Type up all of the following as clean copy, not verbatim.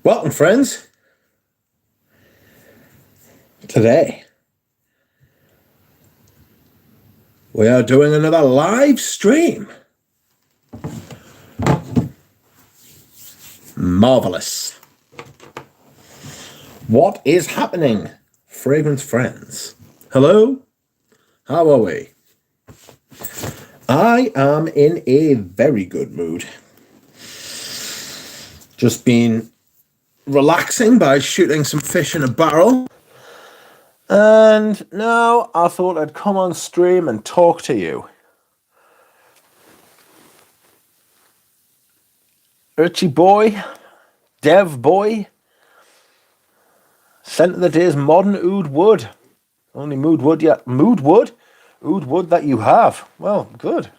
Welcome, friends. Today, we are doing another live stream. Marvelous. What is happening, fragrance friends? Hello? How are we? I am in a very good mood. Just been relaxing by shooting some fish in a barrel. And now I thought I'd come on stream and talk to you. Richie boy, Dev boy, scent of the day is modern oud wood. Only mood wood yet. Mood wood? Oud wood that you have. Well, good.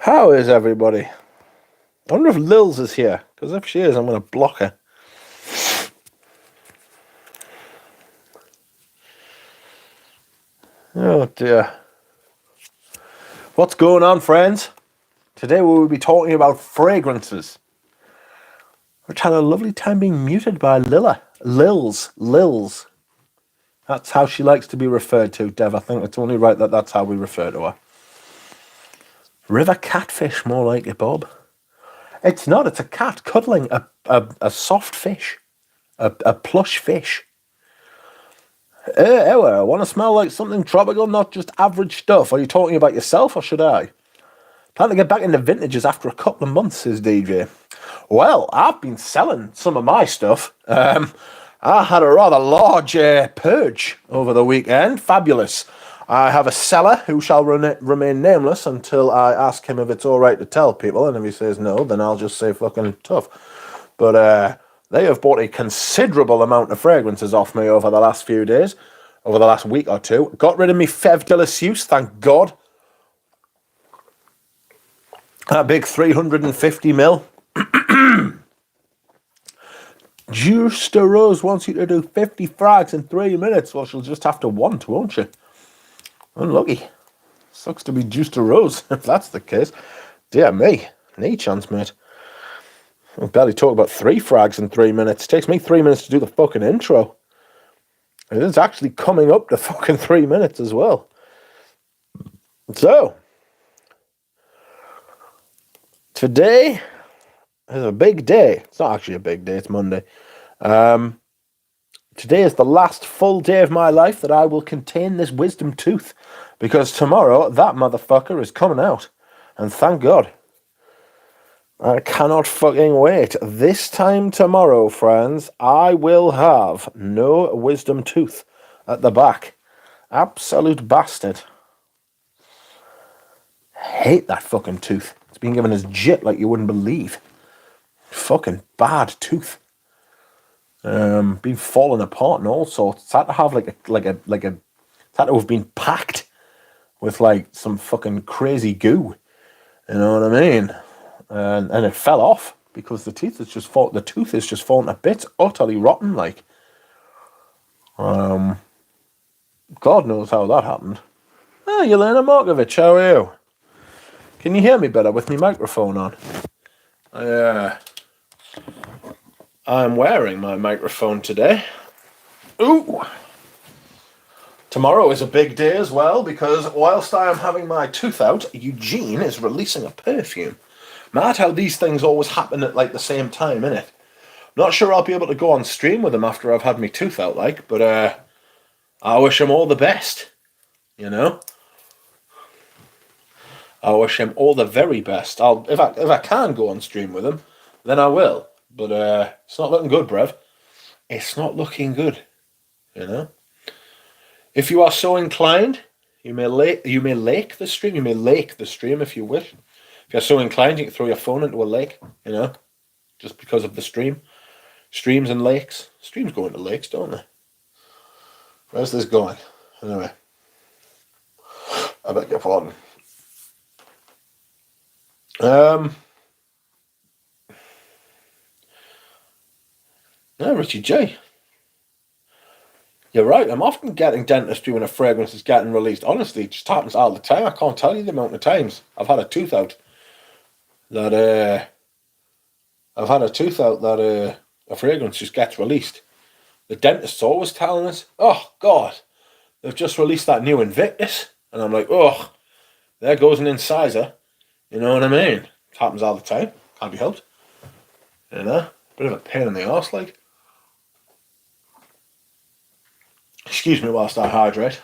How is everybody? I wonder if Lils is here, because if she is, I'm going to block her. Oh dear. What's going on, friends? Today we will be talking about fragrances. We're having a lovely time being muted by Lilla. Lils. That's how she likes to be referred to, Dev. I think it's only right that that's how we refer to her. River catfish, more like it, Bob. It's not, it's a cat cuddling a soft fish. A plush fish. I want to smell like something tropical, not just average stuff. Are you talking about yourself, or should I? Plan to get back into vintages after a couple of months, says DJ. Well, I've been selling some of my stuff. I had a rather large purge over the weekend. Fabulous. I have a seller who shall remain nameless until I ask him if it's all right to tell people. And if he says no, then I'll just say fucking tough. But they have bought a considerable amount of fragrances off me over the last few days, over the last week or two. Got rid of me Fève de la Suisse, thank God. That big 350 mil. Juste Rose wants you to do 50 frags in 3 minutes. Well, she'll just have to want, won't she? Unlucky. Sucks to be Juste Rose, if that's the case. Dear me. Any chance, mate. I'll barely talk about 3 frags in 3 minutes. It takes me 3 minutes to do the fucking intro. It is actually coming up to fucking 3 minutes as well. So, today is a big day. It's not actually a big day, it's Monday. Today is the last full day of my life that I will contain this wisdom tooth, because tomorrow that motherfucker is coming out, and thank God. I cannot fucking wait. This time tomorrow, friends, I will have no wisdom tooth at the back. Absolute bastard. Hate that fucking tooth. It's been given as jit like you wouldn't believe. Fucking bad tooth. Been falling apart and all sorts. It's had to have it's had to have been packed with like some fucking crazy goo. You know what I mean? And it fell off because the tooth is just falling to bits, utterly rotten. Like, God knows how that happened. Oh, Yelena Markovich, how are you? Can you hear me better with my microphone on? I'm wearing my microphone today. Ooh! Tomorrow is a big day as well, because whilst I am having my tooth out, Eugene is releasing a perfume. Mad how these things always happen at like the same time, innit? Not sure I'll be able to go on stream with him after I've had my tooth out, like, but I wish him all the best, you know? I wish him all the very best. If I can go on stream with him, then I will. But it's not looking good, bruv. It's not looking good, you know? If you are so inclined, you may lake the stream. You may lake the stream if you wish. If you're so inclined, you can throw your phone into a lake, you know, just because of the stream. Streams and lakes. Streams go into lakes, don't they? Where's this going? Anyway, I beg your pardon. No, Richie J. You're right. I'm often getting dentistry when a fragrance is getting released. Honestly, it just happens all the time. I can't tell you the amount of times I've had a tooth out that a fragrance just gets released. The dentist's always telling us, "Oh God, they've just released that new Invictus," and I'm like, "Oh, there goes an incisor." You know what I mean? It happens all the time. Can't be helped. You know, bit of a pain in the arse, like. Excuse me whilst I hydrate.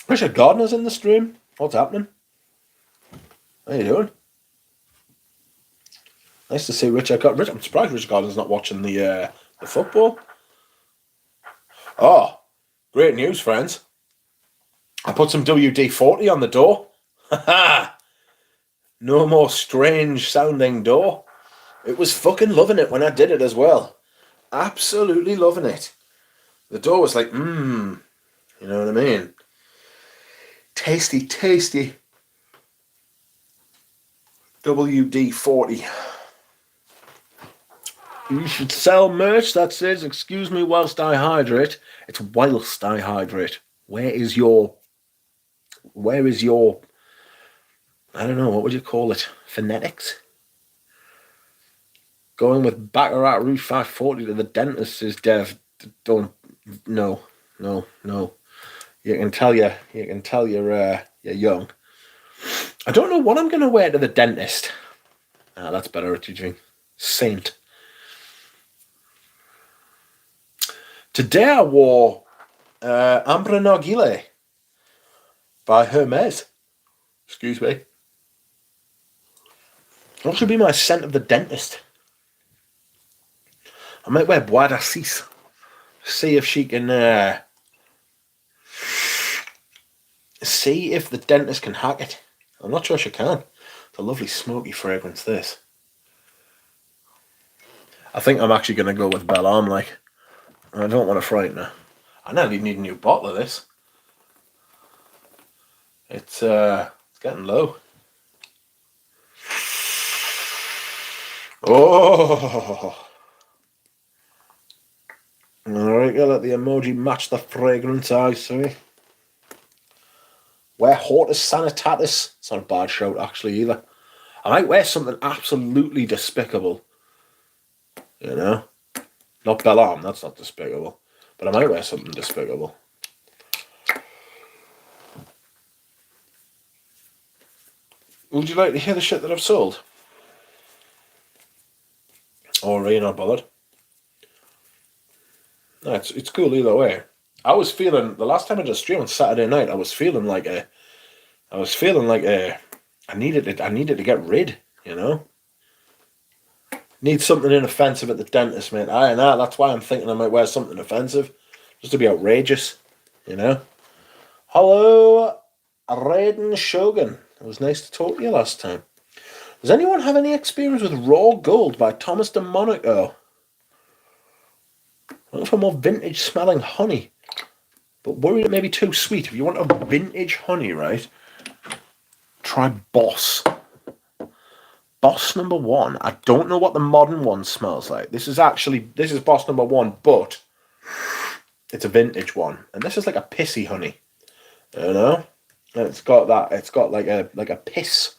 Richard Gardner's in the stream. What's happening? How you doing? Nice to see Richard. I'm surprised Richard Gardner's not watching the football. Oh, great news, friends! I put some WD-40 on the door. No more strange sounding door. It was fucking loving it when I did it as well. Absolutely loving it. The door was like, you know what I mean? Tasty, tasty. WD-40. You should sell merch that says, "Excuse me whilst I hydrate." It's whilst I hydrate. Where is your, I don't know, what would you call it? Phonetics? Going with Baccarat Rouge 540 to the dentist is Dev. Don't, no. You can tell you're young. I don't know what I'm going to wear to the dentist. Ah, that's better, Richie G. Saint. Today I wore Ambre Narguilé by Hermes. Excuse me. What should be my scent of the dentist? I might wear Bois d'Assis. See if she can... see if the dentist can hack it. I'm not sure she can. It's a lovely smoky fragrance, this. I think I'm actually going to go with Belle Arm, like. I don't want to frighten her. I nearly need a new bottle of this. It's getting low. Oh! Alright, gotta let the emoji match the fragrance, I see. Wear Hortus Sanitatis. It's not a bad shout, actually, either. I might wear something absolutely despicable. You know? Not Belle Arm, that's not despicable. But I might wear something despicable. Would you like to hear the shit that I've sold? Or are you not bothered? No, it's cool either way. I was feeling, the last time I did a stream on Saturday night, I needed to get rid, you know? Need something inoffensive at the dentist, mate. That's why I'm thinking I might wear something offensive. Just to be outrageous, you know? Hello, Raiden Shogun. It was nice to talk to you last time. Does anyone have any experience with Raw Gold by Thomas DeMonico? Looking for more vintage smelling honey, but worried it may be too sweet. If you want a vintage honey, right, try Boss. Boss number 1. I don't know what the modern one smells like. This is Boss number 1, but it's a vintage one, and this is like a pissy honey, you know. And it's got like a piss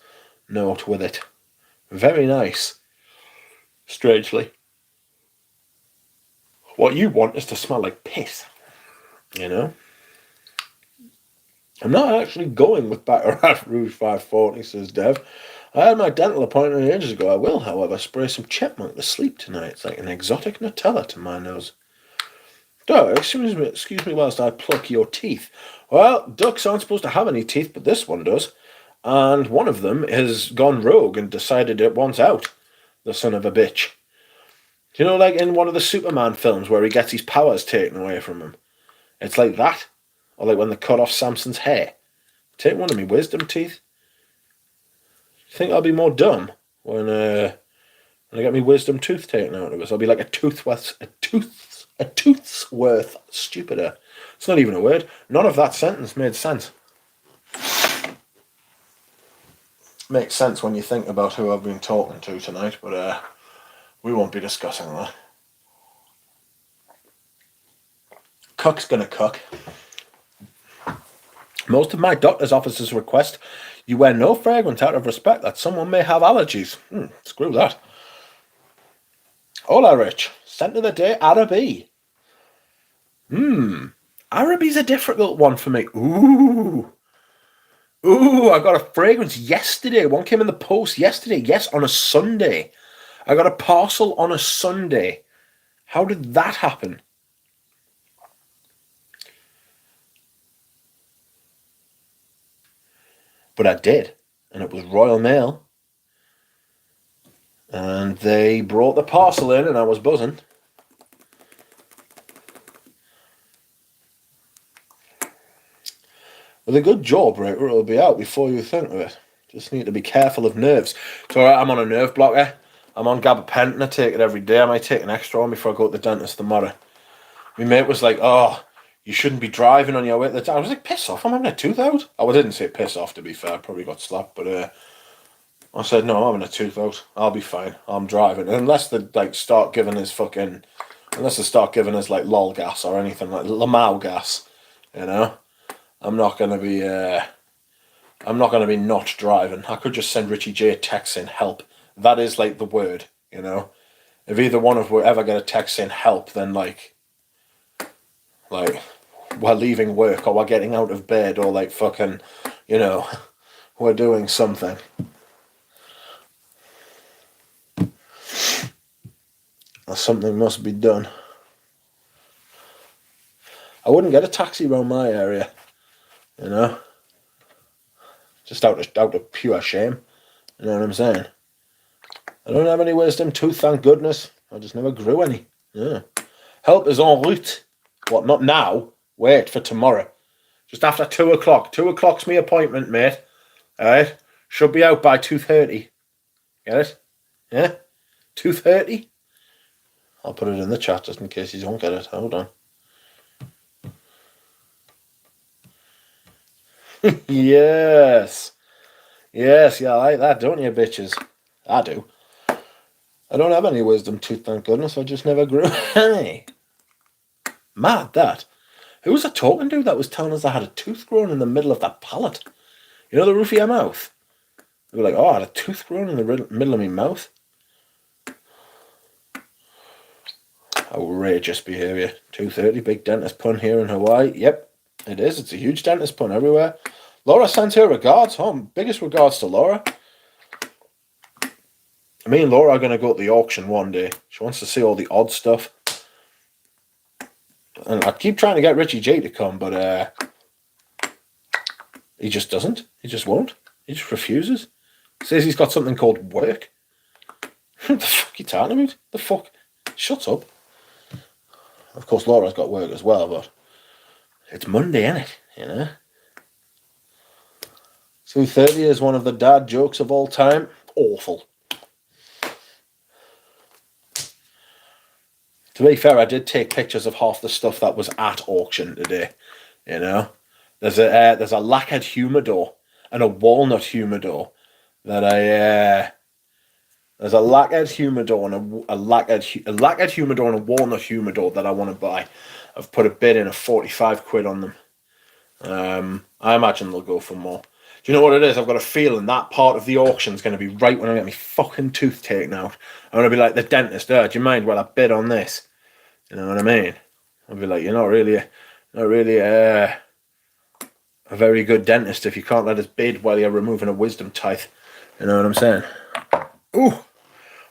note with it. Very nice. Strangely, what you want is to smell like piss, you know. I'm not actually going with Baccarat Rouge 540, says Dev. I had my dental appointment ages ago. I will, however, spray some chipmunk to sleep tonight. It's like an exotic Nutella to my nose. Duck, excuse me whilst I pluck your teeth. Well, ducks aren't supposed to have any teeth, but this one does. And one of them has gone rogue and decided it wants out. The son of a bitch. You know, like in one of the Superman films where he gets his powers taken away from him? It's like that. Or like when they cut off Samson's hair. Take one of me wisdom teeth. Think I'll be more dumb when I get me wisdom tooth taken out of us. I'll be like a tooth's worth stupider. It's not even a word. None of that sentence made sense. Makes sense when you think about who I've been talking to tonight, but we won't be discussing that. Cook's gonna cook. Most of my doctor's offices request you wear no fragrance out of respect that someone may have allergies. Screw that. Hola, Rich. Scent of the day, Araby. Araby's a difficult one for me. Ooh, I got a fragrance yesterday. One came in the post yesterday. Yes, on a Sunday. I got a parcel on a Sunday. How did that happen? But I did. And it was Royal Mail. And they brought the parcel in and I was buzzing. With a good jawbreaker, it'll be out before you think of it. Just need to be careful of nerves. So I'm on a nerve blocker. I'm on gabapentin. I take it every day. I might take an extra one before I go to the dentist tomorrow. My mate was like, oh, you shouldn't be driving on your way to the dentist. I was like, piss off, I'm having a tooth out. I didn't say piss off, to be fair. I probably got slapped, but I said, no, I'm having a tooth out. I'll be fine. I'm driving. Unless they start giving us like lol gas or anything like Lamau gas, you know. I'm not gonna be not driving. I could just send Richie J a text saying help. That is like the word, you know. If either one of us ever get a text saying help, then like we're leaving work or we're getting out of bed or like fucking, you know, we're doing something. Or something must be done. I wouldn't get a taxi around my area, you know. Just out of pure shame. You know what I'm saying? I don't have any wisdom tooth, thank goodness. I just never grew any. Yeah. Help is en route. What, not now? Wait for tomorrow. Just after 2 o'clock. 2 o'clock's my appointment, mate. Alright? Should be out by 2:30. Get it? Yeah? 2:30? I'll put it in the chat just in case you don't get it. Hold on. Yes. Yes, yeah, I like that, don't you, bitches? I do. I don't have any wisdom tooth, thank goodness. I just never grew. Hey. Mad, that. Who was I talking to that was telling us I had a tooth growing in the middle of that palate? You know the roof of your mouth? They were like, oh, I had a tooth growing in the middle of my mouth. Outrageous behaviour. 2:30, big dentist pun here in Hawaii. Yep, it is. It's a huge dentist pun everywhere. Laura sends her regards. Biggest regards to Laura. Me and Laura are going to go to the auction one day. She wants to see all the odd stuff. And I keep trying to get Richie J to come, but he just doesn't. He just won't. He just refuses. Says he's got something called work. What the fuck are you talking about? The fuck? Shut up. Of course, Laura's got work as well, but it's Monday, innit? You know? 2:30 is one of the dad jokes of all time. Awful. To be fair, I did take pictures of half the stuff that was at auction today. You know? There's a lacquered humidor and a walnut humidor that there's a lacquered humidor and a lacquered humidor and a walnut humidor that I want to buy. I've put a bid in of 45 quid on them. I imagine they'll go for more. Do you know what it is? I've got a feeling that part of the auction is going to be right when I get my fucking tooth taken out. I'm going to be like the dentist. Do you mind while I bid on this? You know what I mean? I'll be like, you're not really a very good dentist if you can't let us bid while you're removing a wisdom tooth. You know what I'm saying? Ooh,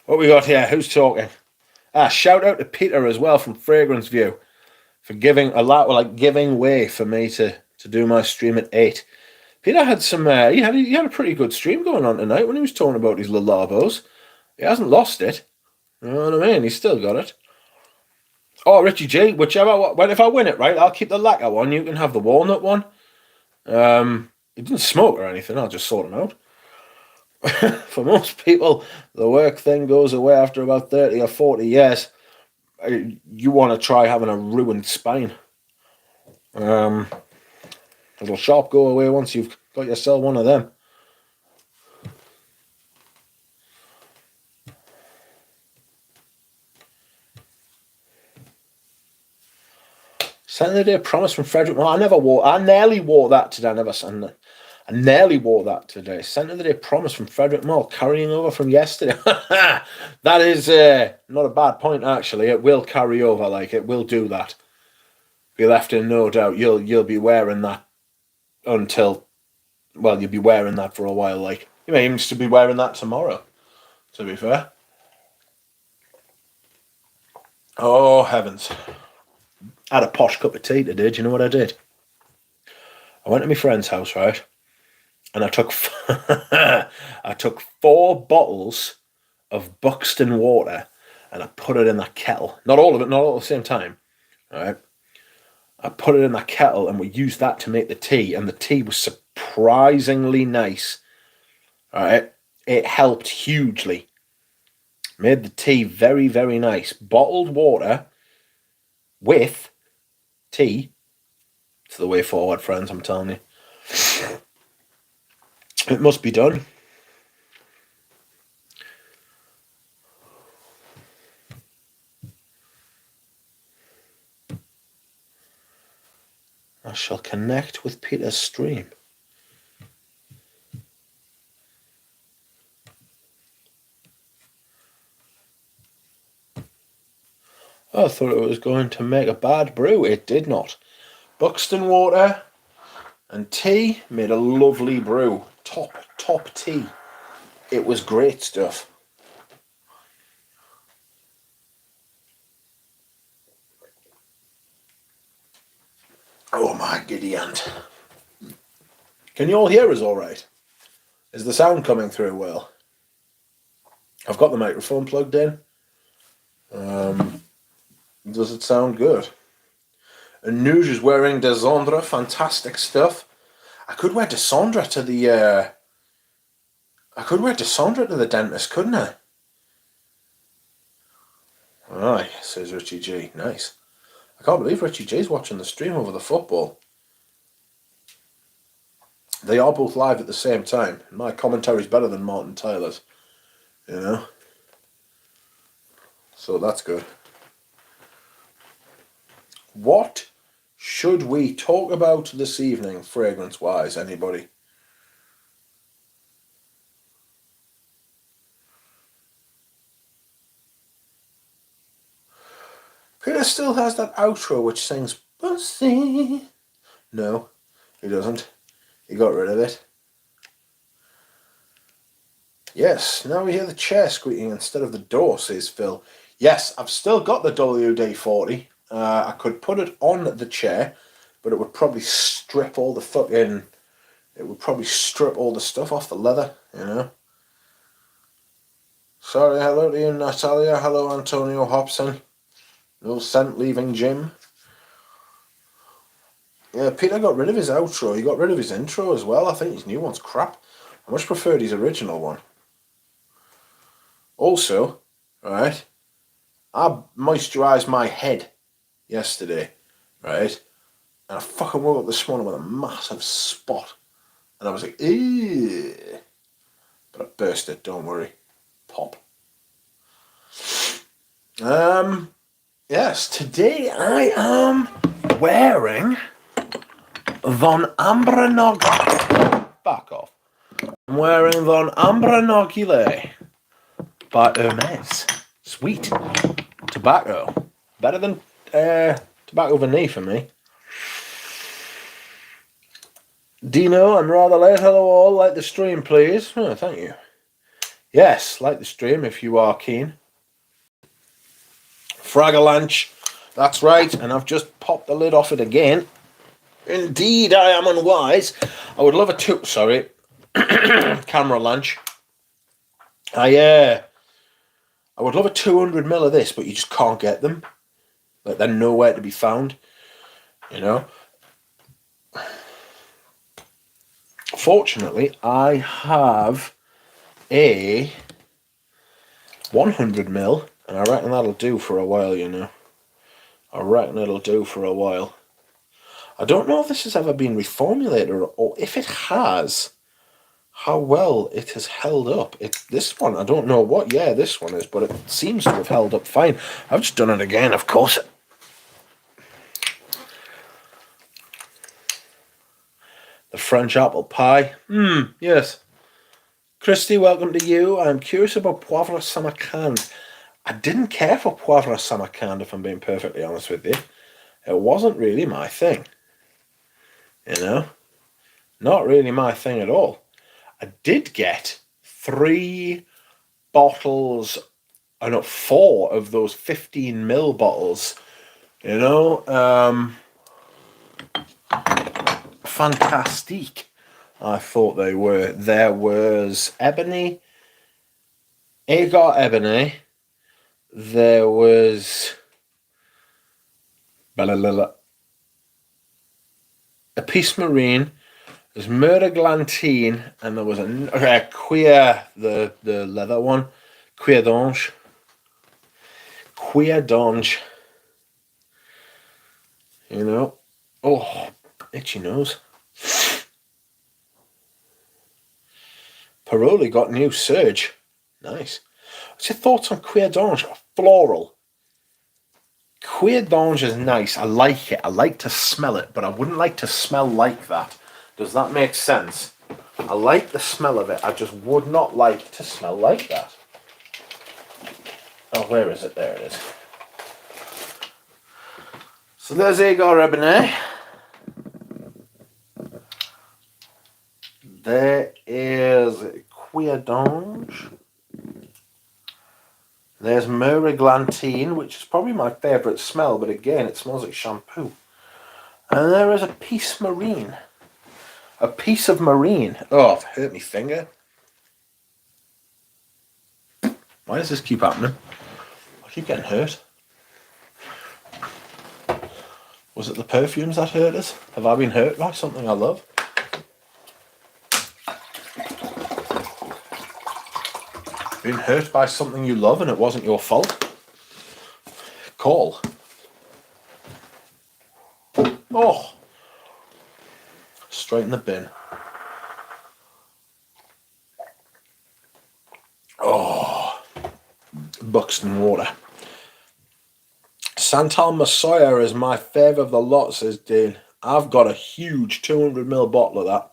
what we got here? Who's talking? Shout out to Peter as well from Fragrance View for giving way for me to do my stream at 8. Peter had some. He had a pretty good stream going on tonight when he was talking about his Lalabos. He hasn't lost it. You know what I mean? He's still got it. Oh, Richie G, whichever. Well, if I win it, right, I'll keep the lacquer one. You can have the walnut one. He didn't smoke or anything. I'll just sort him out. For most people, the work thing goes away after about 30 or 40 years. You want to try having a ruined spine. It'll sharp go away once you've got yourself one of them. Sent the day promise from Frederick. Well, I nearly wore that today. I nearly wore that today. Sent of the day promise from Frederick Mall, carrying over from yesterday. That is not a bad point, actually. It will carry over, like, it will do that. Be left in no doubt. You'll be wearing that until, well, you'll be wearing that for a while. Like, you may even still be wearing that tomorrow, to be fair. Oh, heavens. I had a posh cup of tea today. Do you know what I did? I went to my friend's house, right? And I took I took 4 bottles of Buxton water and I put it in that kettle. Not all of it, not all at the same time. All right. I put it in that kettle and we used that to make the tea, and the tea was surprisingly nice. All right. It helped hugely. Made the tea very, very nice. Bottled water with tea. It's the way forward, friends, I'm telling you. It must be done. I shall connect with Peter's stream. I thought it was going to make a bad brew. It did not. Buxton water and tea made a lovely brew. Top tea. It was great stuff. Oh my giddy aunt. Can you all hear us all right? Is the sound coming through well? I've got the microphone plugged in. Does it sound good? Anuj is wearing Descendre. Fantastic stuff. I could wear Descendre to the dentist, couldn't I? Aye, says Richie G. Nice. I can't believe Richie G's watching the stream over the football. They are both live at the same time. My commentary's better than Martin Tyler's, you know. So that's good. What should we talk about this evening, fragrance-wise, anybody? Peter still has that outro which sings Pussy. No, he doesn't. He got rid of it. Yes, now we hear the chair squeaking instead of the door, says Phil. Yes, I've still got the WD-40. I could put it on the chair, but it would probably strip all the fucking... It would probably strip all the stuff off the leather, you know. Sorry, hello to you, Natalia. Hello, Antonio Hobson. No scent leaving Jim. Yeah, Peter got rid of his outro. He got rid of his intro as well. I think his new one's crap. I much preferred his original one. Also, right, I moisturised my head yesterday, right? And I fucking woke up this morning with a massive spot. And I was like, ew. But I burst it, don't worry. Pop. Yes, today I am wearing Von Ambranog. Back off. I'm wearing Von Ambranogile by Hermes. Sweet. Tobacco. Better than tobacco vanille for me. Dino, I'm rather late. Hello all. Like the stream, please. Oh, thank you. Yes, like the stream if you are keen. Fragalanche. That's right. And I've just popped the lid off it again. Indeed, I am unwise. I would love a sorry. Camera lunch. I would love a 200ml of this, but you just can't get them. Like, they're nowhere to be found. You know? Fortunately, I have a 100ml, and I reckon that'll do for a while, you know. I reckon it'll do for a while. I don't know if this has ever been reformulated, or if it has, how well it has held up. This one, I don't know what year this one is, but it seems to have held up fine. I've just done it again, of course. The French apple pie. Yes. Christy, welcome to you. I'm curious about Poivre Samarkand. I didn't care for Poivre Samarkand, if I'm being perfectly honest with you. It wasn't really my thing. You know? Not really my thing at all. I did get 3 bottles, I know, 4 of those 15ml bottles. You know? Fantastique, I thought they were. There was Ebony, Agar Ebony. There was a Peace Marine. There's Murder Glantine, and there was a Queer, the leather one, Queer d'Ange. Queer d'Ange. You know? Oh, itchy nose. Paroli got new Surge. Nice. What's your thoughts on Queer d'Ange? Floral. Queer d'Ange is nice. I like it. I like to smell it, but I wouldn't like to smell like that. Does that make sense? I like the smell of it. I just would not like to smell like that. Oh, where is it? There it is. So there's Agar Ebony. There is Queer d'Ange. There's Muriglantine, which is probably my favourite smell, but again, it smells like shampoo. And there is a Peace Marine. A piece of marine. Oh, I've hurt my finger. Why does this keep happening? I keep getting hurt. Was it the perfumes that hurt us? Have I been hurt by something I love? Been hurt by something you love and it wasn't your fault? Call. Oh. Straight in the bin. Oh. Buxton water. Santal Messiah is my favourite of the lot, says Dean. I've got a huge 200ml bottle of that.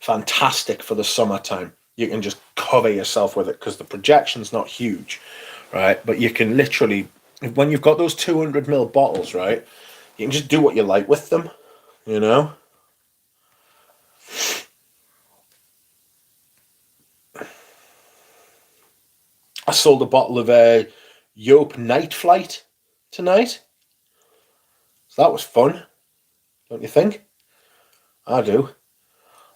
Fantastic for the summertime. You can just cover yourself with it because the projection's not huge, right? But you can literally, when you've got those 200ml bottles, right, you can just do what you like with them, you know? I sold a bottle of Yope Night Flight tonight. So that was fun, don't you think? I do.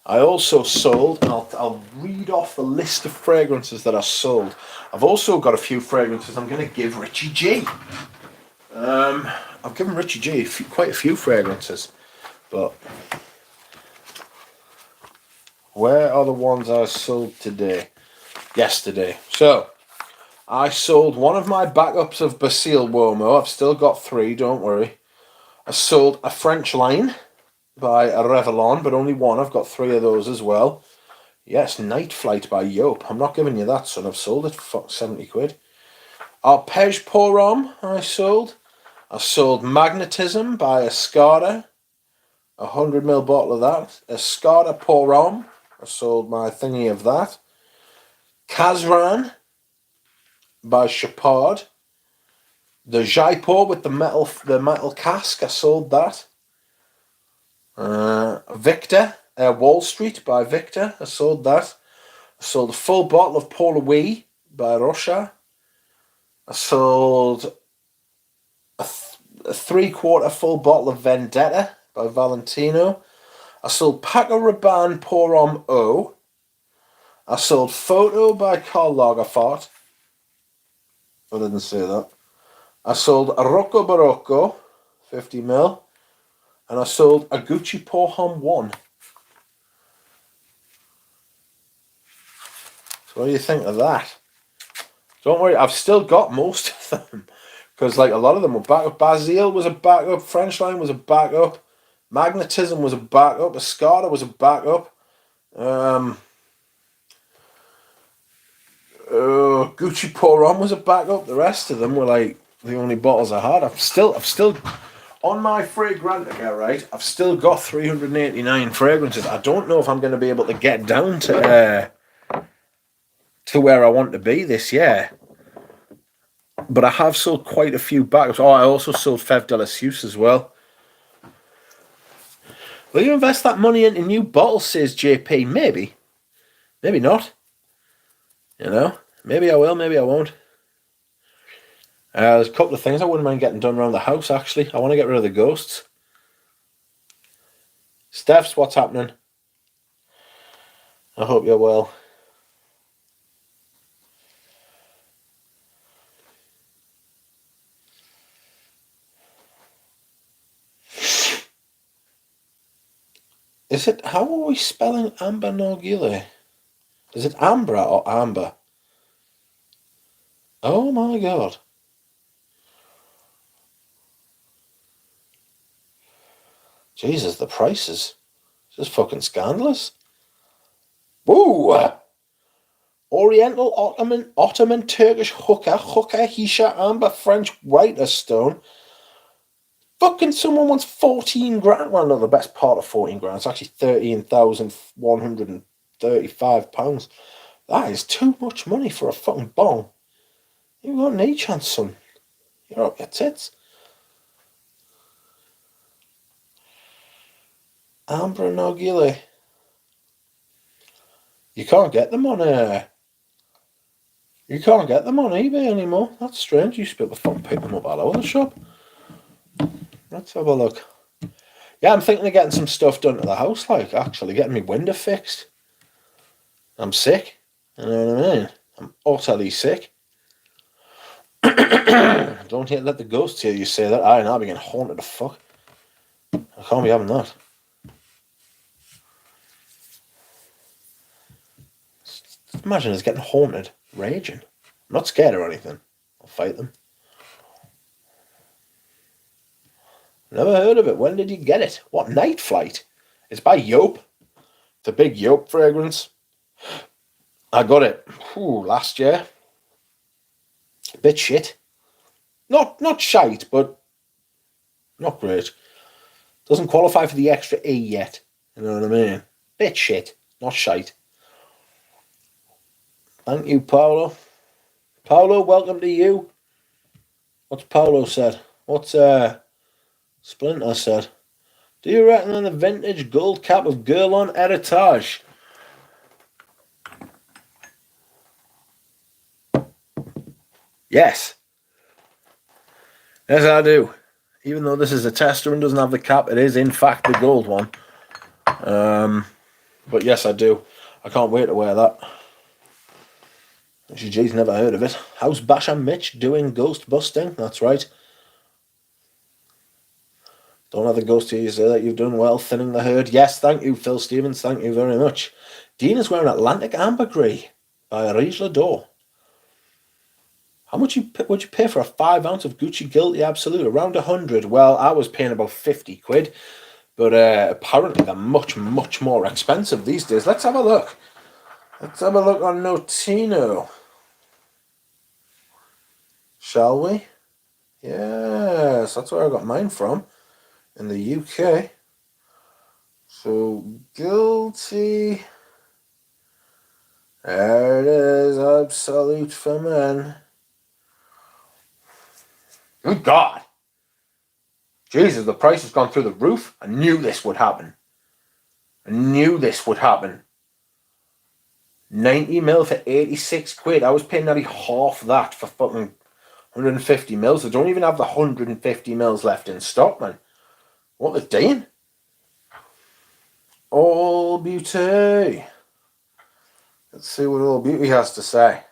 I also sold, and I'll read off the list of fragrances that I sold. I've also got a few fragrances I'm going to give Richie G. I've given Richie G quite a few fragrances, but where are the ones I sold yesterday? So, I sold one of my backups of Basile Womo. I've still got 3, don't worry. I sold a French line by a Revlon, but only one. I've got 3 of those as well. Yes, Night Flight by Yope. I'm not giving you that, son. I've sold it for 70 quid. Arpège Pour Homme I sold. I sold Magnetism by Escada. 100ml bottle of that. Escada Pour Homme. I sold my thingy of that. Kazran by Chapard. The Jaipur with the metal cask. I sold that. Victor, Wall Street by Victor. I sold that. I sold a full bottle of Paul Louis by Russia. I sold a 3/4 full bottle of Vendetta by Valentino. I sold Paco Rabanne Pour Homme O. I sold Photo by Karl Lagerfeld. I didn't say that. I sold a Rocco Barocco, 50ml. And I sold a Gucci Pour Homme 1. So what do you think of that? Don't worry, I've still got most of them. Because like a lot of them were backup. Basile was a backup. French Line was a backup. Magnetism was a backup. Escada was a backup. Gucci Pour Homme was a backup. The rest of them were like the only bottles I had. I've still On my Fragrantica, right, I've still got 389 fragrances. I don't know if I'm going to be able to get down to where I want to be this year. But I have sold quite a few backups. Oh, I also sold Fève de la Suisse as well. Will you invest that money into new bottles, says JP? Maybe. Maybe not. You know? Maybe I will, maybe I won't. There's a couple of things I wouldn't mind getting done around the house, actually. I want to get rid of the ghosts. Steph's, what's happening? I hope you're well. Is it, how are we spelling Amber Nargile? Is it Ambra or Amber? Oh my god. Jesus, the prices. This is fucking scandalous. Woo! Oriental, Ottoman, Turkish hookah, Hisha, Amber, French, White stone. Fucking someone wants 14 grand. Well, no, the best part of 14 grand. It's actually £13,135. That is too much money for a fucking bong. You've got no chance, son. You're up your tits. Amber and Nargile. You can't get them on You can't get them on eBay anymore. That's strange. You used to be able to fucking pick them up all over the shop. Let's have a look. Yeah, I'm thinking of getting some stuff done to the house, like actually getting my window fixed. I'm sick. You know what I mean? I'm utterly sick. Don't let the ghosts hear you say that. I'll be getting haunted the fuck. I can't be having that. Imagine us getting haunted, raging. I'm not scared or anything. I'll fight them. Never heard of it. When did you get it? What, Night Flight? It's by Yope. It's a big Yope fragrance. I got it last year. A bit shit. Not shite, but not great. Doesn't qualify for the extra E yet. You know what I mean? Bit shit, not shite. Thank you, Paolo. Paolo, welcome to you. What's Paolo said? What's Splinter said? Do you reckon on the vintage gold cap of Guerlain Heritage? Yes. Yes, I do. Even though this is a tester and doesn't have the cap, it is in fact the gold one. But yes, I do. I can't wait to wear that. Actually, G's never heard of it. How's Basha Mitch doing ghost busting? That's right. Don't have the ghost here. You say that you've done well thinning the herd. Yes, thank you, Phil Stevens. Thank you very much. Dean is wearing Atlantic Ambergris by Riche Lador. How much would you pay for a 5 ounce of Gucci Guilty Absolute? Around 100. Well, I was paying about 50 quid. But apparently they're much, much more expensive these days. Let's have a look. Let's have a look on Notino. Shall we? Yes, that's where I got mine from. In the UK. So, Guilty. There it is. Absolute for men. Good God. Jesus, the price has gone through the roof. I knew this would happen. 90 mil for 86 quid. I was paying nearly half that for fucking 150 mils. They don't even have the 150 mils left in stock, man. What the doing? All Beauty. Let's see what All Beauty has to say.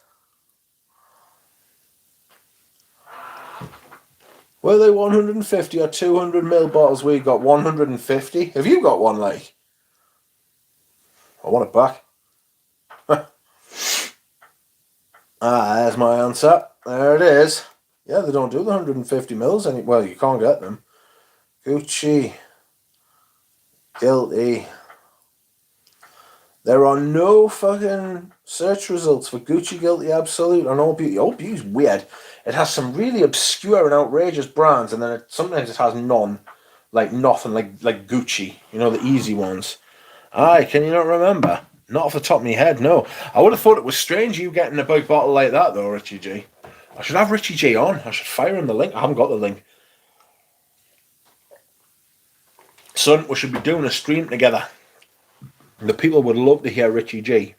Were they 150 or 200 mil bottles? We got 150. Have you got one, like? I want it back. There's my answer. There it is. Yeah, they don't do the 150 mils any. Well, you can't get them. Gucci. Guilty. There are no fucking search results for Gucci Guilty Absolute on All Beauty. All Beauty's weird. It has some really obscure and outrageous brands, and then sometimes it has none. Like nothing, like Gucci. You know, the easy ones. Aye, can you not remember? Not off the top of my head, no. I would have thought it was strange you getting a big bottle like that, though, Richie G. I should have Richie G on. I should fire him the link. I haven't got the link. Son, we should be doing a stream together. The people would love to hear Richie G.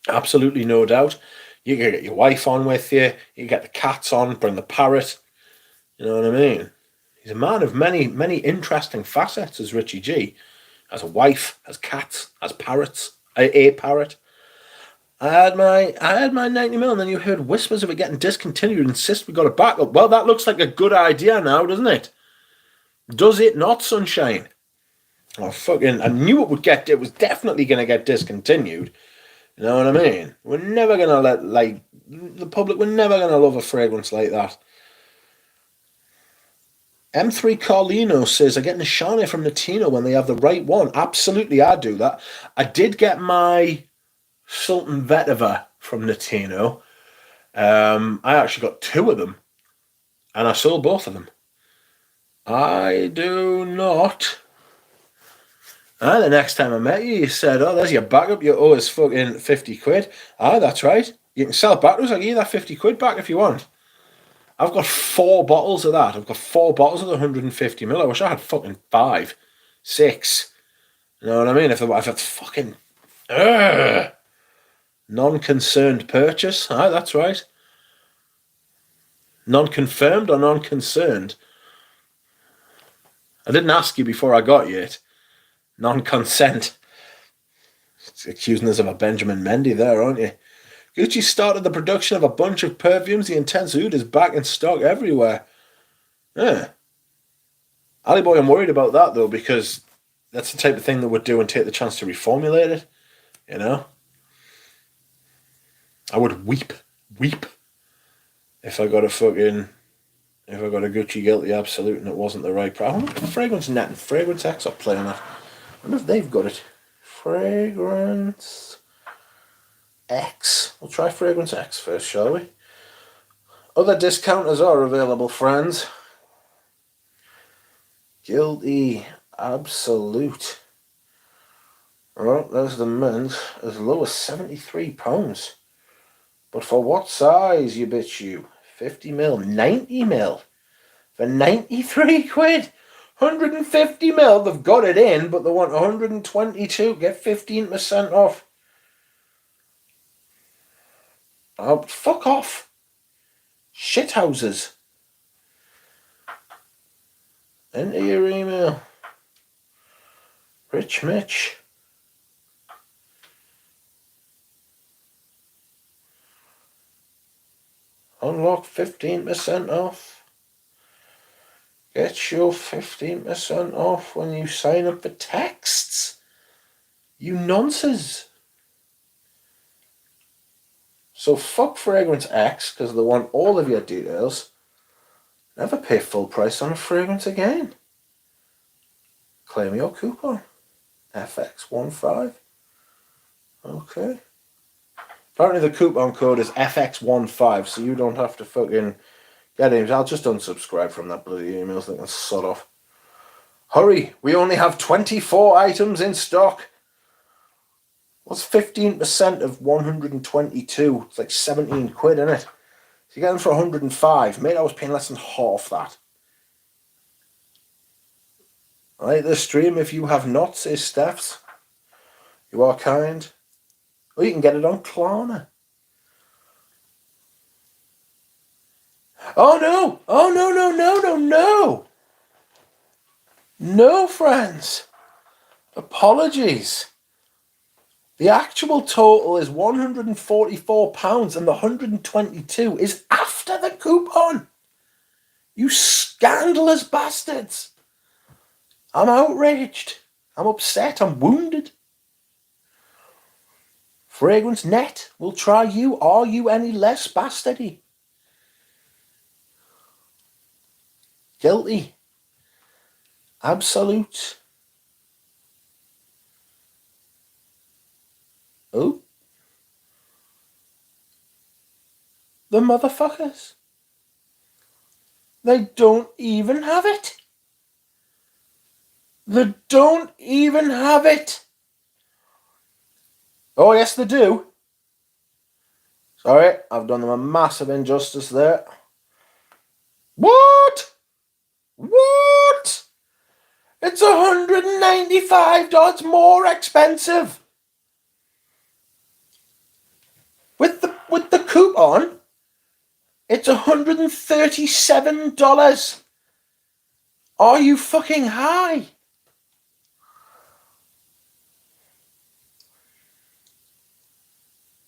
Absolutely no doubt. You can get your wife on with you. You can get the cats on, bring the parrot. You know what I mean? He's a man of many, many interesting facets, as Richie G. Has a wife, has cats, has parrots, a parrot. I had my 90 mil, and then you heard whispers of it getting discontinued. Insist we got a backup. Well, that looks like a good idea now, doesn't it? Does it not, Sunshine? Oh, fucking! I knew it would get. It was definitely going to get discontinued. You know what I mean? We're never going to let, like, the public, we're never going to love a fragrance like that. M3 Carlino says, I'm getting a shiny from Notino when they have the right one. Absolutely, I do that. I did get my Sultan Vetiver from Notino. I actually got 2 of them, and I sold both of them. I do not. And the next time I met you, you said, oh, there's your backup. You owe us fucking 50 quid. Ah, that's right. You can sell backups. I'll give you that 50 quid back if you want. I've got 4 bottles of that. I've got 4 bottles of the 150ml. I wish I had fucking 5, 6. You know what I mean? If it's fucking non-concerned purchase. Ah, that's right. Non-confirmed or non-concerned? I didn't ask you before I got you it. Non-consent. It's accusing us of a Benjamin Mendy there, aren't you? Gucci started the production of a bunch of perfumes. The Intense Oud is back in stock everywhere. Yeah. Ali Boy, I'm worried about that, though, because that's the type of thing that would do and take the chance to reformulate it. You know? I would weep if I got a Gucci Guilty Absolute and it wasn't the right price. I wonder if Fragrance Net and Fragrance X are playing it. I wonder if they've got it. Fragrance X. We'll try Fragrance X first, shall we? Other discounters are available, friends. Guilty Absolute. Well, there's the mint. As low as £73. But for what size, you bitch you? 50ml, 90ml. For 93 quid. 150ml, they've got it in, but they want 122. Get 15% off. Oh, fuck off. Shithouses. Enter your email. Rich Mitch. Unlock 15% off. Get your 15% off when you sign up for texts. You nonsense. So fuck Fragrance X because they want all of your details. Never pay full price on a fragrance again. Claim your coupon. FX15. Okay. Apparently the coupon code is FX15, so you don't have to fucking get in. I'll just unsubscribe from that bloody email so they can sod off. Hurry, we only have 24 items in stock. What's 15% of 122? It's like 17 quid, isn't it? So you get them for 105. Mate, I was paying less than half that. Like the stream, if you have not, says Stephs. You are kind. Or you can get it on Klarna. Oh no! Oh no! No, friends. Apologies. The actual total is £144 and the 122 is after the coupon. You scandalous bastards. I'm outraged. I'm upset. I'm wounded. Fragrance Net will try you. Are you any less bastardy? Guilty. Absolute. Oh? The motherfuckers. They don't even have it. They don't even have it. Oh, yes, they do. Sorry, I've done them a massive injustice there. What? What? It's $195 more expensive. With the coupon, it's $137. Are you fucking high?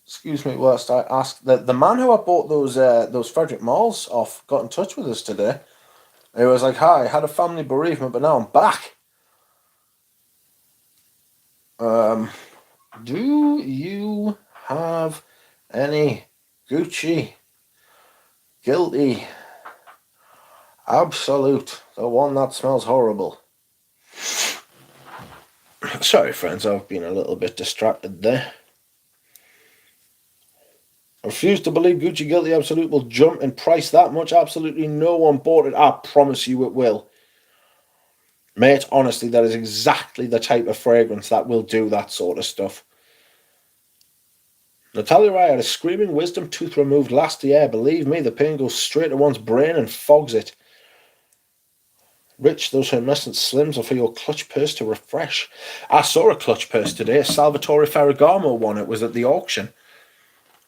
Excuse me, whilst I asked the man who I bought those Frederick Malls off got in touch with us today. He was like, "Hi, I had a family bereavement, but now I'm back. Do you have any Gucci Guilty Absolute, the one that smells horrible?" Sorry, friends, I've been a little bit distracted there. I refuse to believe Gucci Guilty Absolute will jump in price that much. Absolutely no one bought it. I promise you it will. Mate, honestly, that is exactly the type of fragrance that will do that sort of stuff. Natalia Rai had a screaming wisdom tooth removed last year. Believe me, the pain goes straight to one's brain and fogs it. Rich, those hermescent slims are for your clutch purse to refresh. I saw a clutch purse today, a Salvatore Ferragamo one. It was at the auction.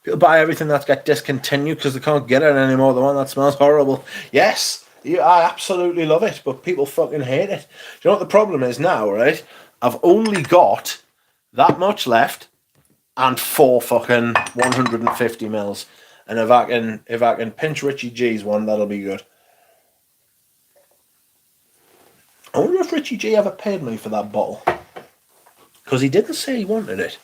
People buy everything that's got discontinued because they can't get it anymore. The one that smells horrible. Yes, I absolutely love it, but people fucking hate it. Do you know what the problem is now, right? I've only got that much left and 4 fucking 150 mils. And if I can pinch Richie G's one, that'll be good. I wonder if Richie G ever paid me for that bottle. Because he didn't say he wanted it.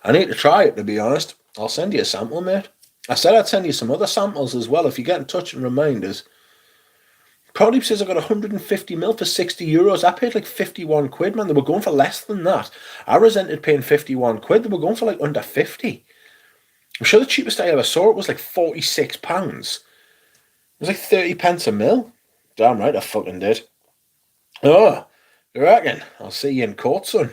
I need to try it, to be honest. I'll send you a sample, mate. I said I'd send you some other samples as well if you get in touch and remind us. Probably says I got 150 mil for 60 euros. I paid like 51 quid, man. They were going for less than that. I resented paying 51 quid. They were going for like under 50. I'm sure the cheapest I ever saw it was like £46. It was like 30 pence a mil. Damn right I fucking did. Oh, you reckon? I'll see you in court, son.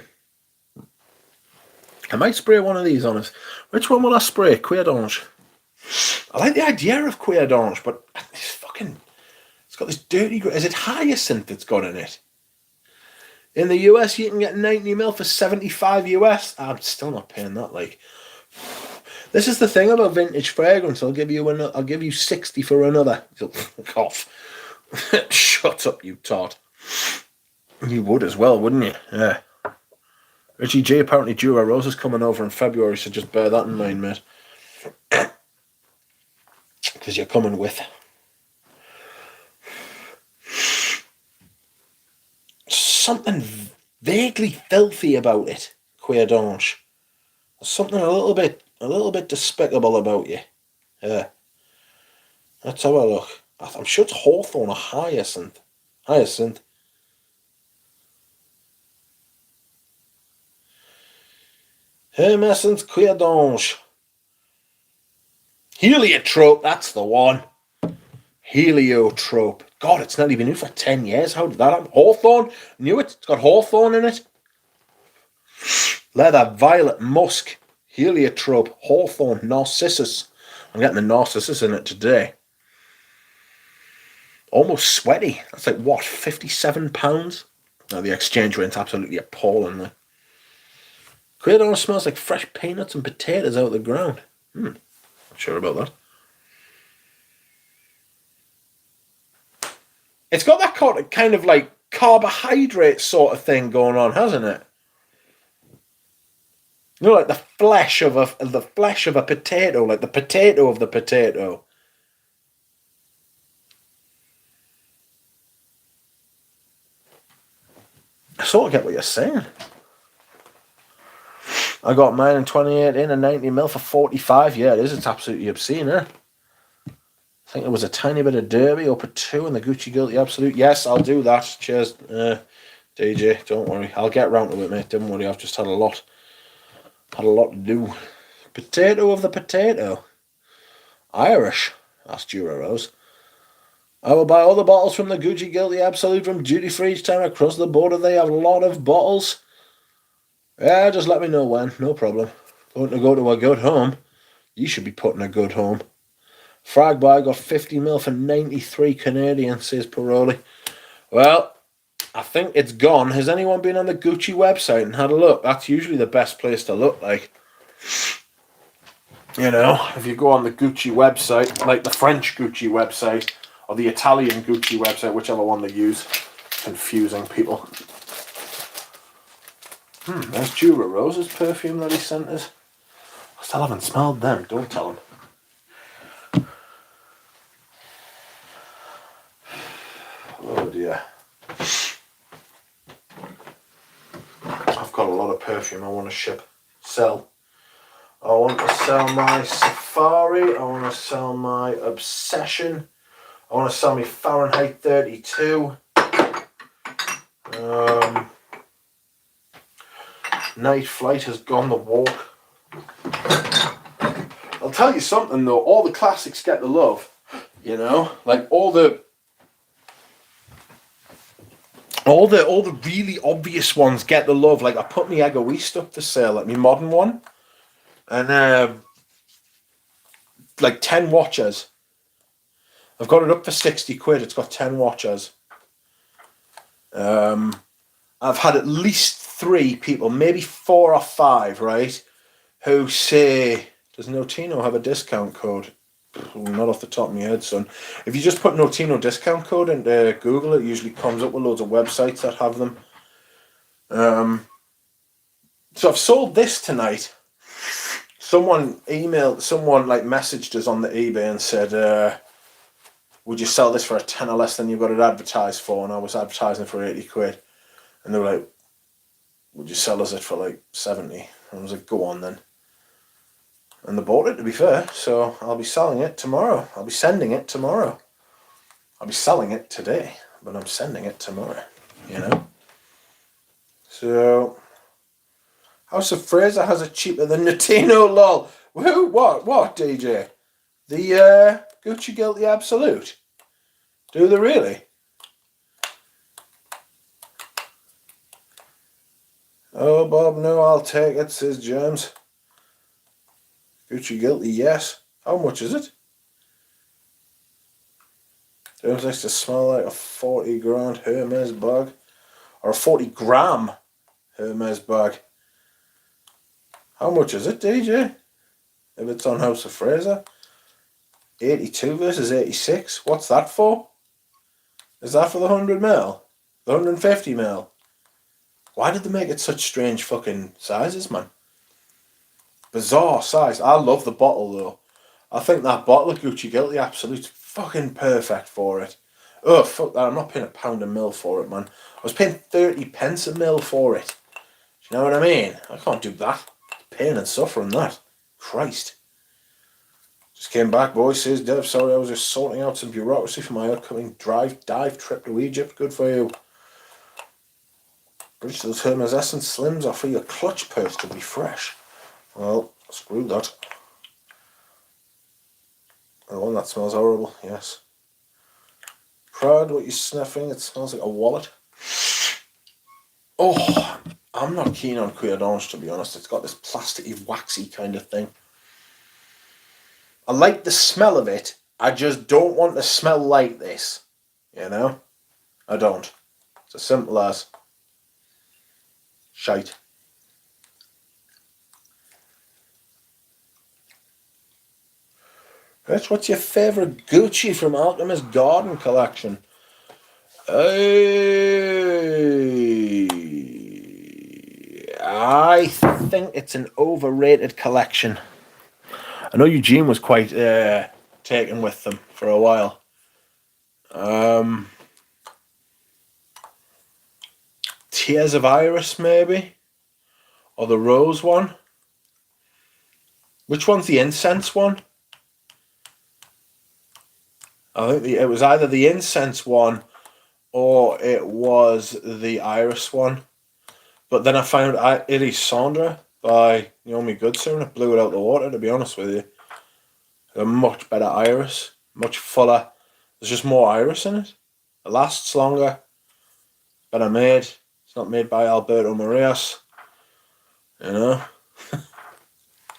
I might spray one of these on us. Which one will I spray? Cuir d'Ange. I like the idea of Cuir d'Ange, but it's got this dirty... Is it Hyacinth it's got in it? In the US, you can get 90 mil for 75 US. I'm still not paying that, like... This is the thing about vintage fragrance. I'll give you 60 for another. Cough. Shut up, you tart. You would as well, wouldn't you? Yeah. Richie J, apparently Dura Rose is coming over in February, so just bear that in mind, mate. Because you're coming with. Something vaguely filthy about it, Cuir d'Ange. There's something a little bit despicable about you. Yeah. Let's have a look. I'm sure it's Hawthorne or Hyacinth. Hyacinth. Hermescent Cuir d'Ange. Heliotrope, that's the one. Heliotrope. God, it's not even new for 10 years. How did that happen? Hawthorne? Knew it. It's got Hawthorne in it. Leather, violet, musk, heliotrope, Hawthorne, narcissus. I'm getting the narcissus in it today. Almost sweaty. That's like, what, £57? No, the exchange rate's absolutely appalling there. Cuir d'Ange smells like fresh peanuts and potatoes out of the ground. Not sure about that. It's got that kind of like carbohydrate sort of thing going on, hasn't it? You know, like the flesh of a potato, like the potato of the potato. I sort of get what you're saying. I got mine in 2018 and 90 mil for 45. Yeah, it is. It's absolutely obscene, eh? I think there was a tiny bit of Derby up at 2 in the Gucci Guilty Absolute. Yes, I'll do that. Cheers, DJ. Don't worry. I'll get round to it, mate. Don't worry. I've just had a lot. Had a lot to do. Potato of the potato. Irish, asked Dura Rose. I will buy all the bottles from the Gucci Guilty Absolute from duty free each time across the border. They have a lot of bottles. Yeah, just let me know when. No problem. Going to go to a good home. You should be putting a good home. Frag Boy got 50 mil for 93 Canadian, says Paroli. Well, I think it's gone. Has anyone been on the Gucci website and had a look? That's usually the best place to look, like. You know, if you go on the Gucci website, like the French Gucci website, or the Italian Gucci website, whichever one they use. Confusing people. There's Dura Rose's perfume that he sent us. I still haven't smelled them, don't tell him. Oh dear. I've got a lot of perfume I want to sell. I want to sell my Safari, I want to sell my Obsession, I want to sell my Fahrenheit 32. Night Flight has gone the walk. I'll tell you something though, all the classics get the love, you know, like all the really obvious ones get the love. Like I put my Egoist up for sale, like my modern one, and like 10 watches. I've got it up for 60 quid. It's got 10 watches. I've had at least 3 people, maybe 4 or 5, right, who say, does Notino have a discount code? Not off the top of my head, son. If you just put Notino discount code into Google, it usually comes up with loads of websites that have them. So I've sold this tonight. Someone messaged us on the eBay and said, would you sell this for a tenner less than you got it advertised for? And I was advertising for 80 quid. And they were like, would you sell us it for like 70? And I was like, go on then. And they bought it, to be fair, so I'll be selling it tomorrow. I'll be sending it tomorrow. I'll be selling it today, but I'm sending it tomorrow, you know? So, House of Fraser has it cheaper than Notino, lol. Who? What, DJ? The Gucci Guilty Absolute? Do they really? Oh, Bob, no, I'll take it, says James. Gucci Guilty, yes. How much is it? James likes to smell like a 40 grand Hermes bag. Or a 40 gram Hermes bag. How much is it, DJ? If it's on House of Fraser? 82 versus 86. What's that for? Is that for the 100 mil? The 150 mil? Why did they make it such strange fucking sizes, man? Bizarre size. I love the bottle though. I think that bottle of Gucci Guilty Absolute's fucking perfect for it. Oh, fuck that. I'm not paying £1 a mil for it, man. I was paying 30 pence a mil for it. Do you know what I mean? I can't do that. Pain and suffering, that. Christ. Just came back, boys, says Dev. Sorry, I was just sorting out some bureaucracy for my upcoming dive trip to Egypt. Good for you. Bristol's Hermes Essence Slims offer you a clutch purse to refresh. Well, screw that. The one that smells horrible, yes. Proud what you're sniffing, it smells like a wallet. Oh, I'm not keen on Cuir d'Ange, to be honest. It's got this plasticky, waxy kind of thing. I like the smell of it. I just don't want to smell like this. You know? I don't. It's as simple as shite. Rich, what's your favourite Gucci from Alchemist Garden collection? I think it's an overrated collection. I know Eugene was quite taken with them for a while. Tears of Iris, maybe? Or the Rose one? Which one's the incense one? I think it was either the incense one or it was the Iris one. But then I found Iris Sandra. by Naomi Goodson. It blew it out the water, to be honest with you. A much better iris, much fuller. There's just more iris in it. It lasts longer. Better made. It's not made by Alberto Marias. You know?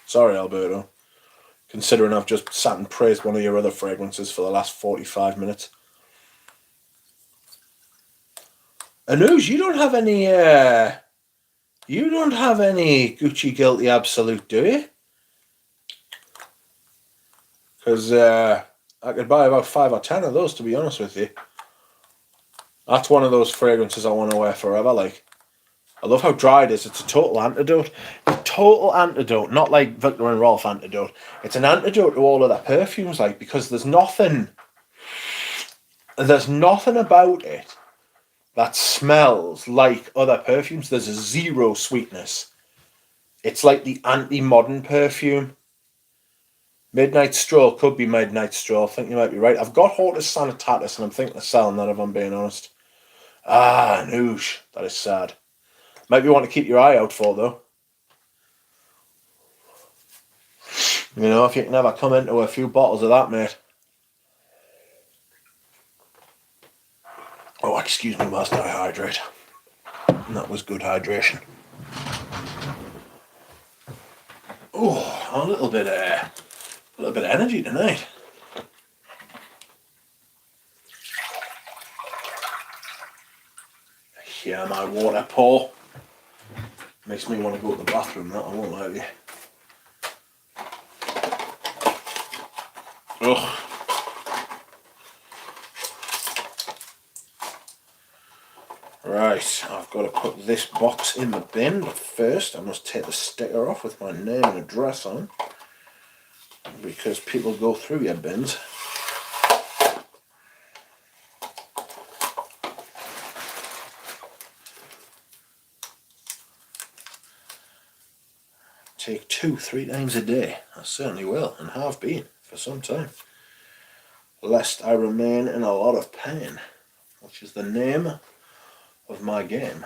Sorry, Alberto. Considering I've just sat and praised one of your other fragrances for the last 45 minutes. Anuj, you don't have any Gucci Guilty Absolute, do you? Because I could buy about 5 or 10 of those, to be honest with you. That's one of those fragrances I want to wear forever. Like, I love how dry it is. It's a total antidote. It's a total antidote, not like Victor and Rolf antidote. It's an antidote to all of their perfumes, like, because there's nothing about it that smells like other perfumes. There's a zero sweetness. It's like the anti-modern perfume. Midnight Stroll could be Midnight Stroll. I think you might be right. I've got Hortus Sanitatis and I'm thinking of selling that if I'm being honest. Ah, noosh. That is sad. Might be one to keep your eye out for, though. You know, if you can ever come into a few bottles of that, mate. Oh, excuse me whilst I hydrate. And that was good hydration. Oh, a little bit of energy tonight. Yeah, my water pour. Makes me want to go to the bathroom, that, I won't lie to you. Ugh. Right, I've got to put this box in the bin, but first I must take the sticker off with my name and address on, because people go through your bins. Take 2-3 times a day. I certainly will, and have been for some time. Lest I remain in a lot of pain, which is the name of my game.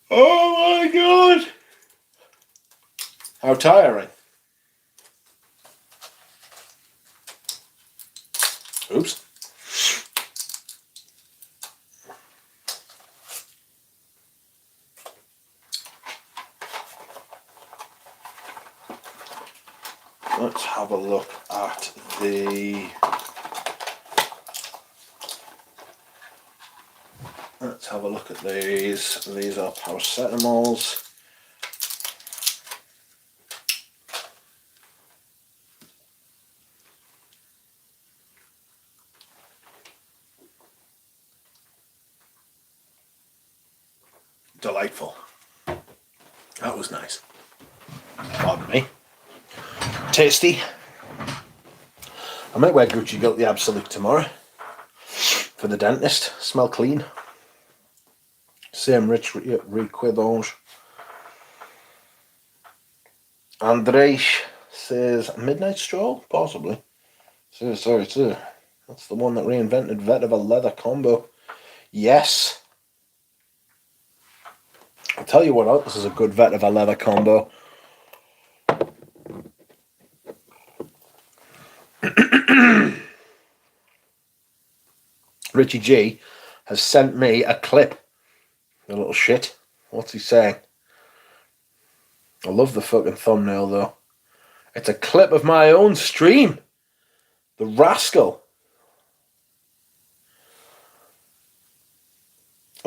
Oh my god! How tiring. Oops. Let's have a look at the... Let's have a look at these. These are paracetamols. Delightful. That was nice. Pardon me. Tasty. I might wear Gucci Guilty Absolute tomorrow for the dentist. Smell clean. Same rich Riquidonge. Andrej says Midnight Stroll? Possibly. Sorry, that's the one that reinvented vetiver leather combo. Yes. I'll tell you what else, this is a good vetiver leather combo. Richie G has sent me a clip. A little shit. What's he saying? I love the fucking thumbnail though. It's a clip of my own stream. The rascal.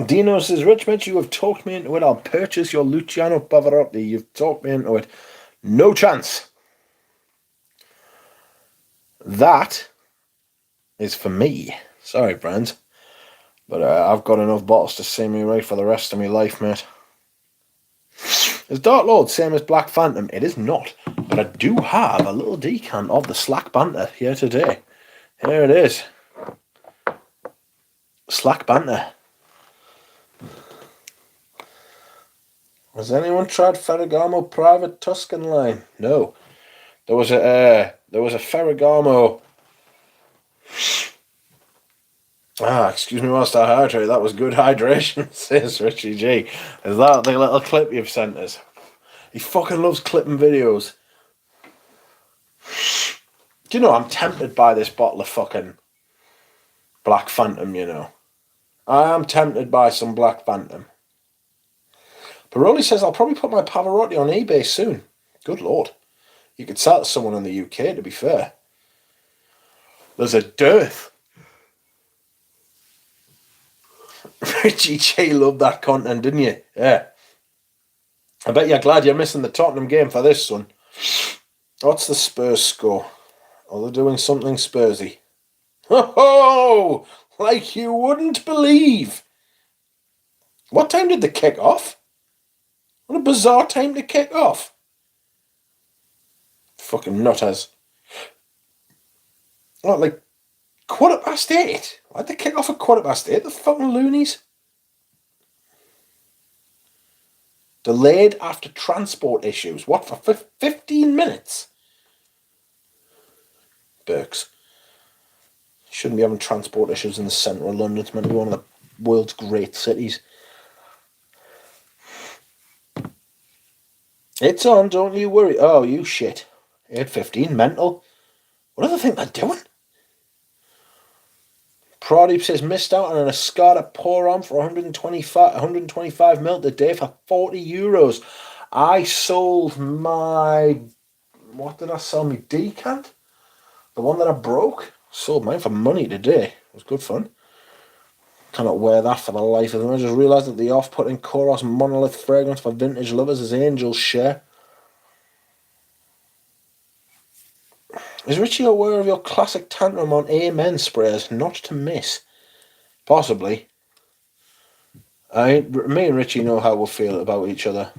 Dino says, Rich Mitch, you have talked me into it. I'll purchase your Luciano Pavarotti. You've talked me into it. No chance. That is for me. Sorry, friends. But I've got enough bottles to see me right for the rest of my life, mate. Is Dark Lord same as Black Phantom? It is not. But I do have a little decant of the Slack Banter here today. Here it is. Slack Banter. Has anyone tried Ferragamo Private Tuscan line? No. There was a Ferragamo. Excuse me whilst I hydrate. That was good hydration, says Richie G. Is that the little clip you've sent us? He fucking loves clipping videos. Do you know, I'm tempted by this bottle of fucking Black Phantom, you know. I am tempted by some Black Phantom. Paroli says, I'll probably put my Pavarotti on eBay soon. Good lord. You could sell it to someone in the UK, to be fair. There's a dearth. Richie J loved that content, didn't you? Yeah. I bet you're glad you're missing the Tottenham game for this, son. What's the Spurs score? Oh, they're doing something Spursy. Ho ho! Like you wouldn't believe. What time did they kick off? What a bizarre time to kick off. Fucking nutters. What, like 8:15? Why'd they kick off at 8:15? The fucking loonies. Delayed after transport issues. What, for 15 minutes? Burks. Shouldn't be having transport issues in the centre of London. It's meant to be one of the world's great cities. It's on, don't you worry. Oh, you shit. 8:15, mental. What do they think they're doing? Pradeep says, missed out on an Escada pour-on for 125 mil today for €40. I sold my... What did I sell? My decant? The one that I broke? Sold mine for money today. It was good fun. Cannot wear that for the life of them. I just realised that the off-putting Koros monolith fragrance for vintage lovers is Angel's share. Is Richie aware of your classic tantrum on Amen sprays? Not to miss. Possibly. Me and Richie know how we feel about each other.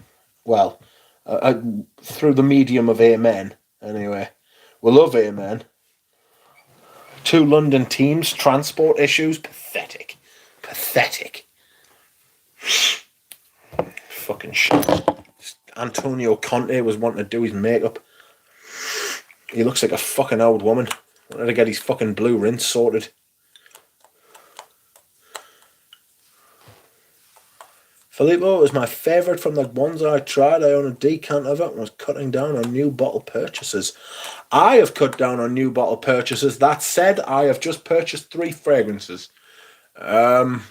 Well, through the medium of Amen, anyway. We love Amen. 2 London teams, transport issues, pathetic. Pathetic. Fucking shit. Antonio Conte was wanting to do his makeup. He looks like a fucking old woman. Wanted to get his fucking blue rinse sorted. Filippo was my favourite from the ones I tried. I own a decant of it and was cutting down on new bottle purchases. I have cut down on new bottle purchases. That said, I have just purchased 3 fragrances. One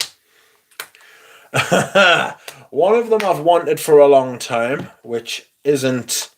of them I've wanted for a long time, which isn't...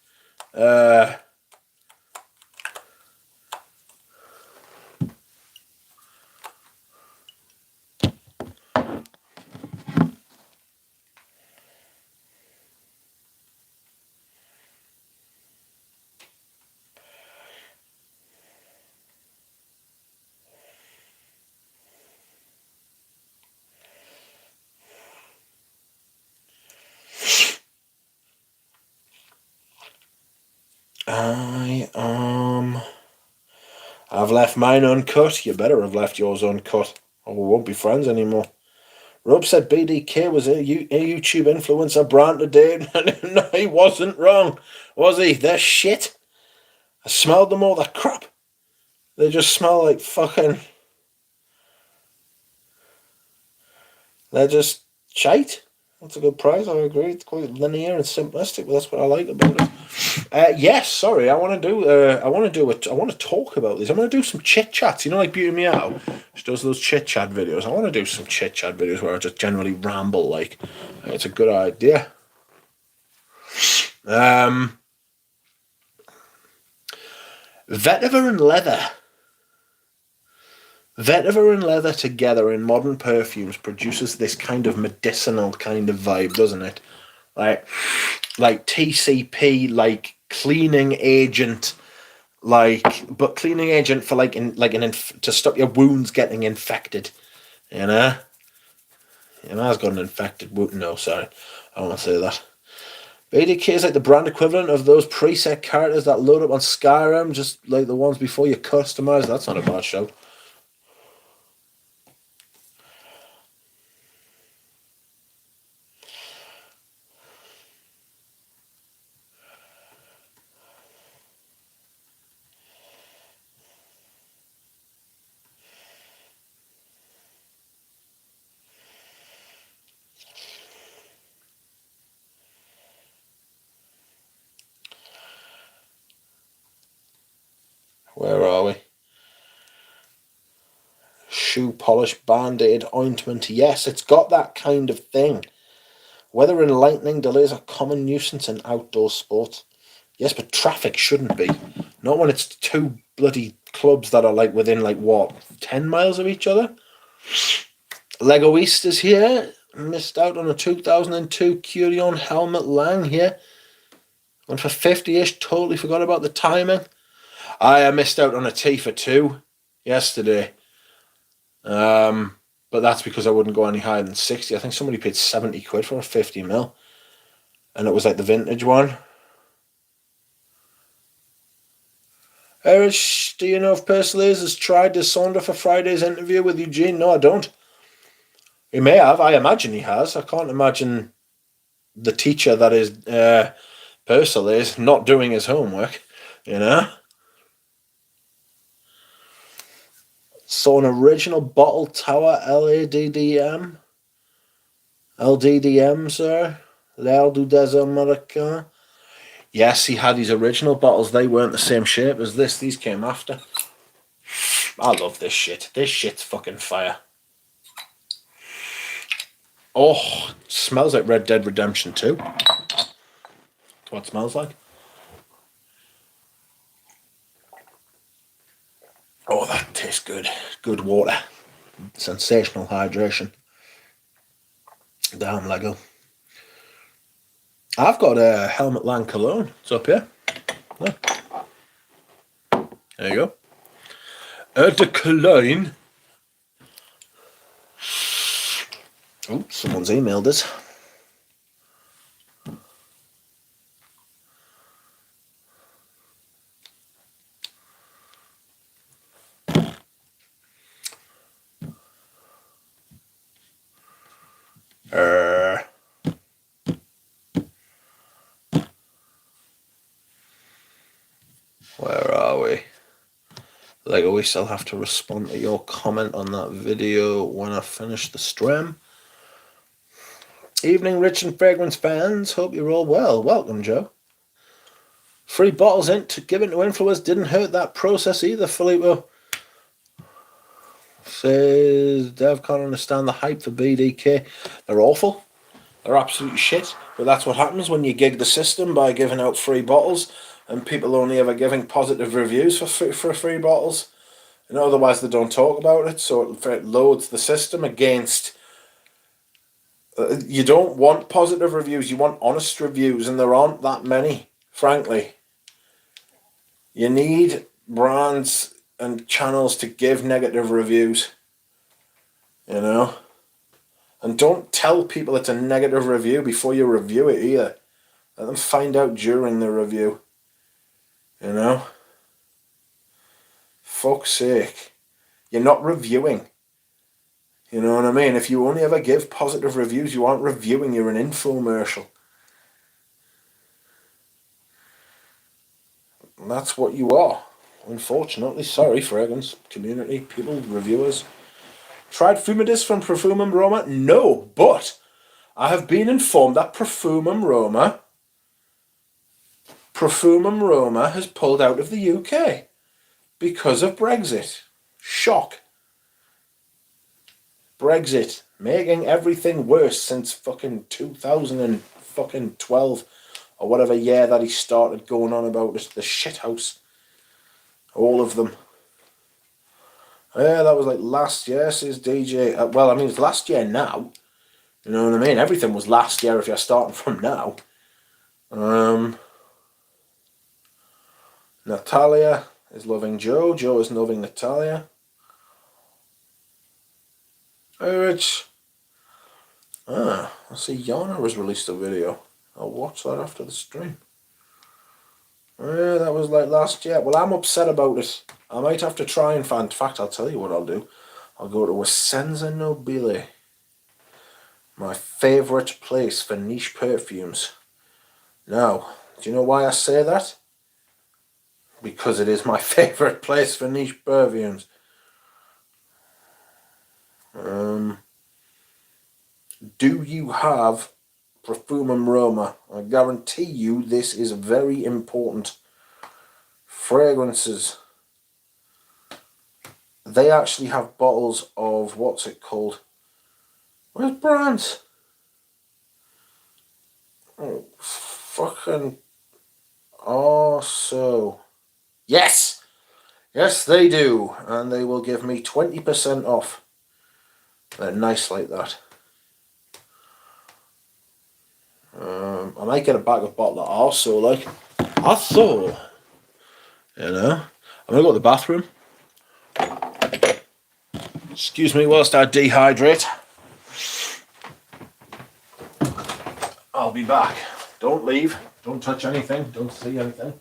I've left mine uncut. You better have left yours uncut, or we won't be friends anymore. Rob said BDK was a YouTube influencer brand today. No, he wasn't wrong, was he? They're shit. I smelled them all. They're crap. They just smell like fucking... They're just shite. That's a good price, I agree. It's quite linear and simplistic, but that's what I like about it. Yes, sorry, I want to talk about this. I want to do some chit chats. You know, like Beauty Meow, she does those chit chat videos. I want to do some chit chat videos where I just generally ramble. Like, it's a good idea. Vetiver and leather. Vetiver and leather together in modern perfumes produces this kind of medicinal kind of vibe, doesn't it? Like TCP, like cleaning agent, but cleaning agent for to stop your wounds getting infected. You know, I've got an infected wound. No, sorry, I don't want to say that. BDK is like the brand equivalent of those preset characters that load up on Skyrim, just like the ones before you customize. That's not a bad show. shoe polish, band-aid, ointment. Yes, it's got that kind of thing. Weather and lightning delays are common nuisance in outdoor sports. Yes, but traffic shouldn't be. Not when it's two bloody clubs that are like within like what, 10 miles of each other? Lego East is here. Missed out on a 2002 Curion Helmet Lang here. Went for 50-ish. Totally forgot about the timing. I missed out on a T for 2 yesterday. But that's because I wouldn't go any higher than 60. I think somebody paid 70 quid for a 50mm. And it was like the vintage one. Erish, do you know if Persolaze has tried to Sonder for Friday's interview with Eugene? No, I don't. He may have. I imagine he has. I can't imagine the teacher that is Persolaze not doing his homework, you know? So an original bottle tower LADDM. LDDM, sir. L'Air du des Américains. Yes, he had his original bottles. They weren't the same shape as this. These came after. I love this shit. This shit's fucking fire. Oh, smells like Red Dead Redemption 2. That's what it smells like. Oh, that tastes good. Good water. Sensational hydration. Damn Lego. I've got a Helmet Lang cologne. It's up here. Look. There you go. Eau de Cologne. Oh, someone's emailed us. Where are we? Lego, we still have to respond to your comment on that video when I finish the stream. Evening, Rich and Fragrance fans. Hope you're all well. Welcome, Joe. Free bottles given to influencers didn't hurt that process either, Filippo. Says Dev can't understand the hype for BDK. They're awful. They're absolute shit. But that's what happens when you gig the system by giving out free bottles and people only ever giving positive reviews for free bottles. And otherwise they don't talk about it, so it loads the system against... you don't want positive reviews, you want honest reviews, and there aren't that many, frankly. You need brands and channels to give negative reviews, you know? And don't tell people it's a negative review before you review it either. Let them find out during the review, you know? Fuck's sake. You're not reviewing. You know what I mean? If you only ever give positive reviews, you aren't reviewing, you're an infomercial. And that's what you are. Unfortunately, sorry, fragrance community, people, reviewers. Tried Fumidis from Profumum Roma? No, but I have been informed that Profumum Roma has pulled out of the UK because of Brexit. Shock. Brexit, making everything worse since fucking 2012 or whatever year that he started going on about the shithouse. All of them. Yeah, that was like last year, says DJ. Well, I mean, it's last year now. You know what I mean? Everything was last year if you're starting from now. Natalia is loving Joe. Joe is loving Natalia. Hey, Rich. I see Yana has released a video. I'll watch that after the stream. Yeah, that was like last year. Well, I'm upset about it. I might have to try and find... In fact, I'll tell you what I'll do. I'll go to Essenza Nobile. My favourite place for niche perfumes. Now, do you know why I say that? Because it is my favourite place for niche perfumes. Do you have Profumum Roma? I guarantee you this is very important. Fragrances they actually have bottles of, what's it called? Where's brands? Oh, fucking. Oh, so. Yes! Yes, they do. And they will give me 20% off. They're nice like that. I might get a bag of bottle of also, like. I thought, you know, I'm going to go to the bathroom. Excuse me whilst I dehydrate. I'll be back. Don't leave. Don't touch anything. Don't see anything.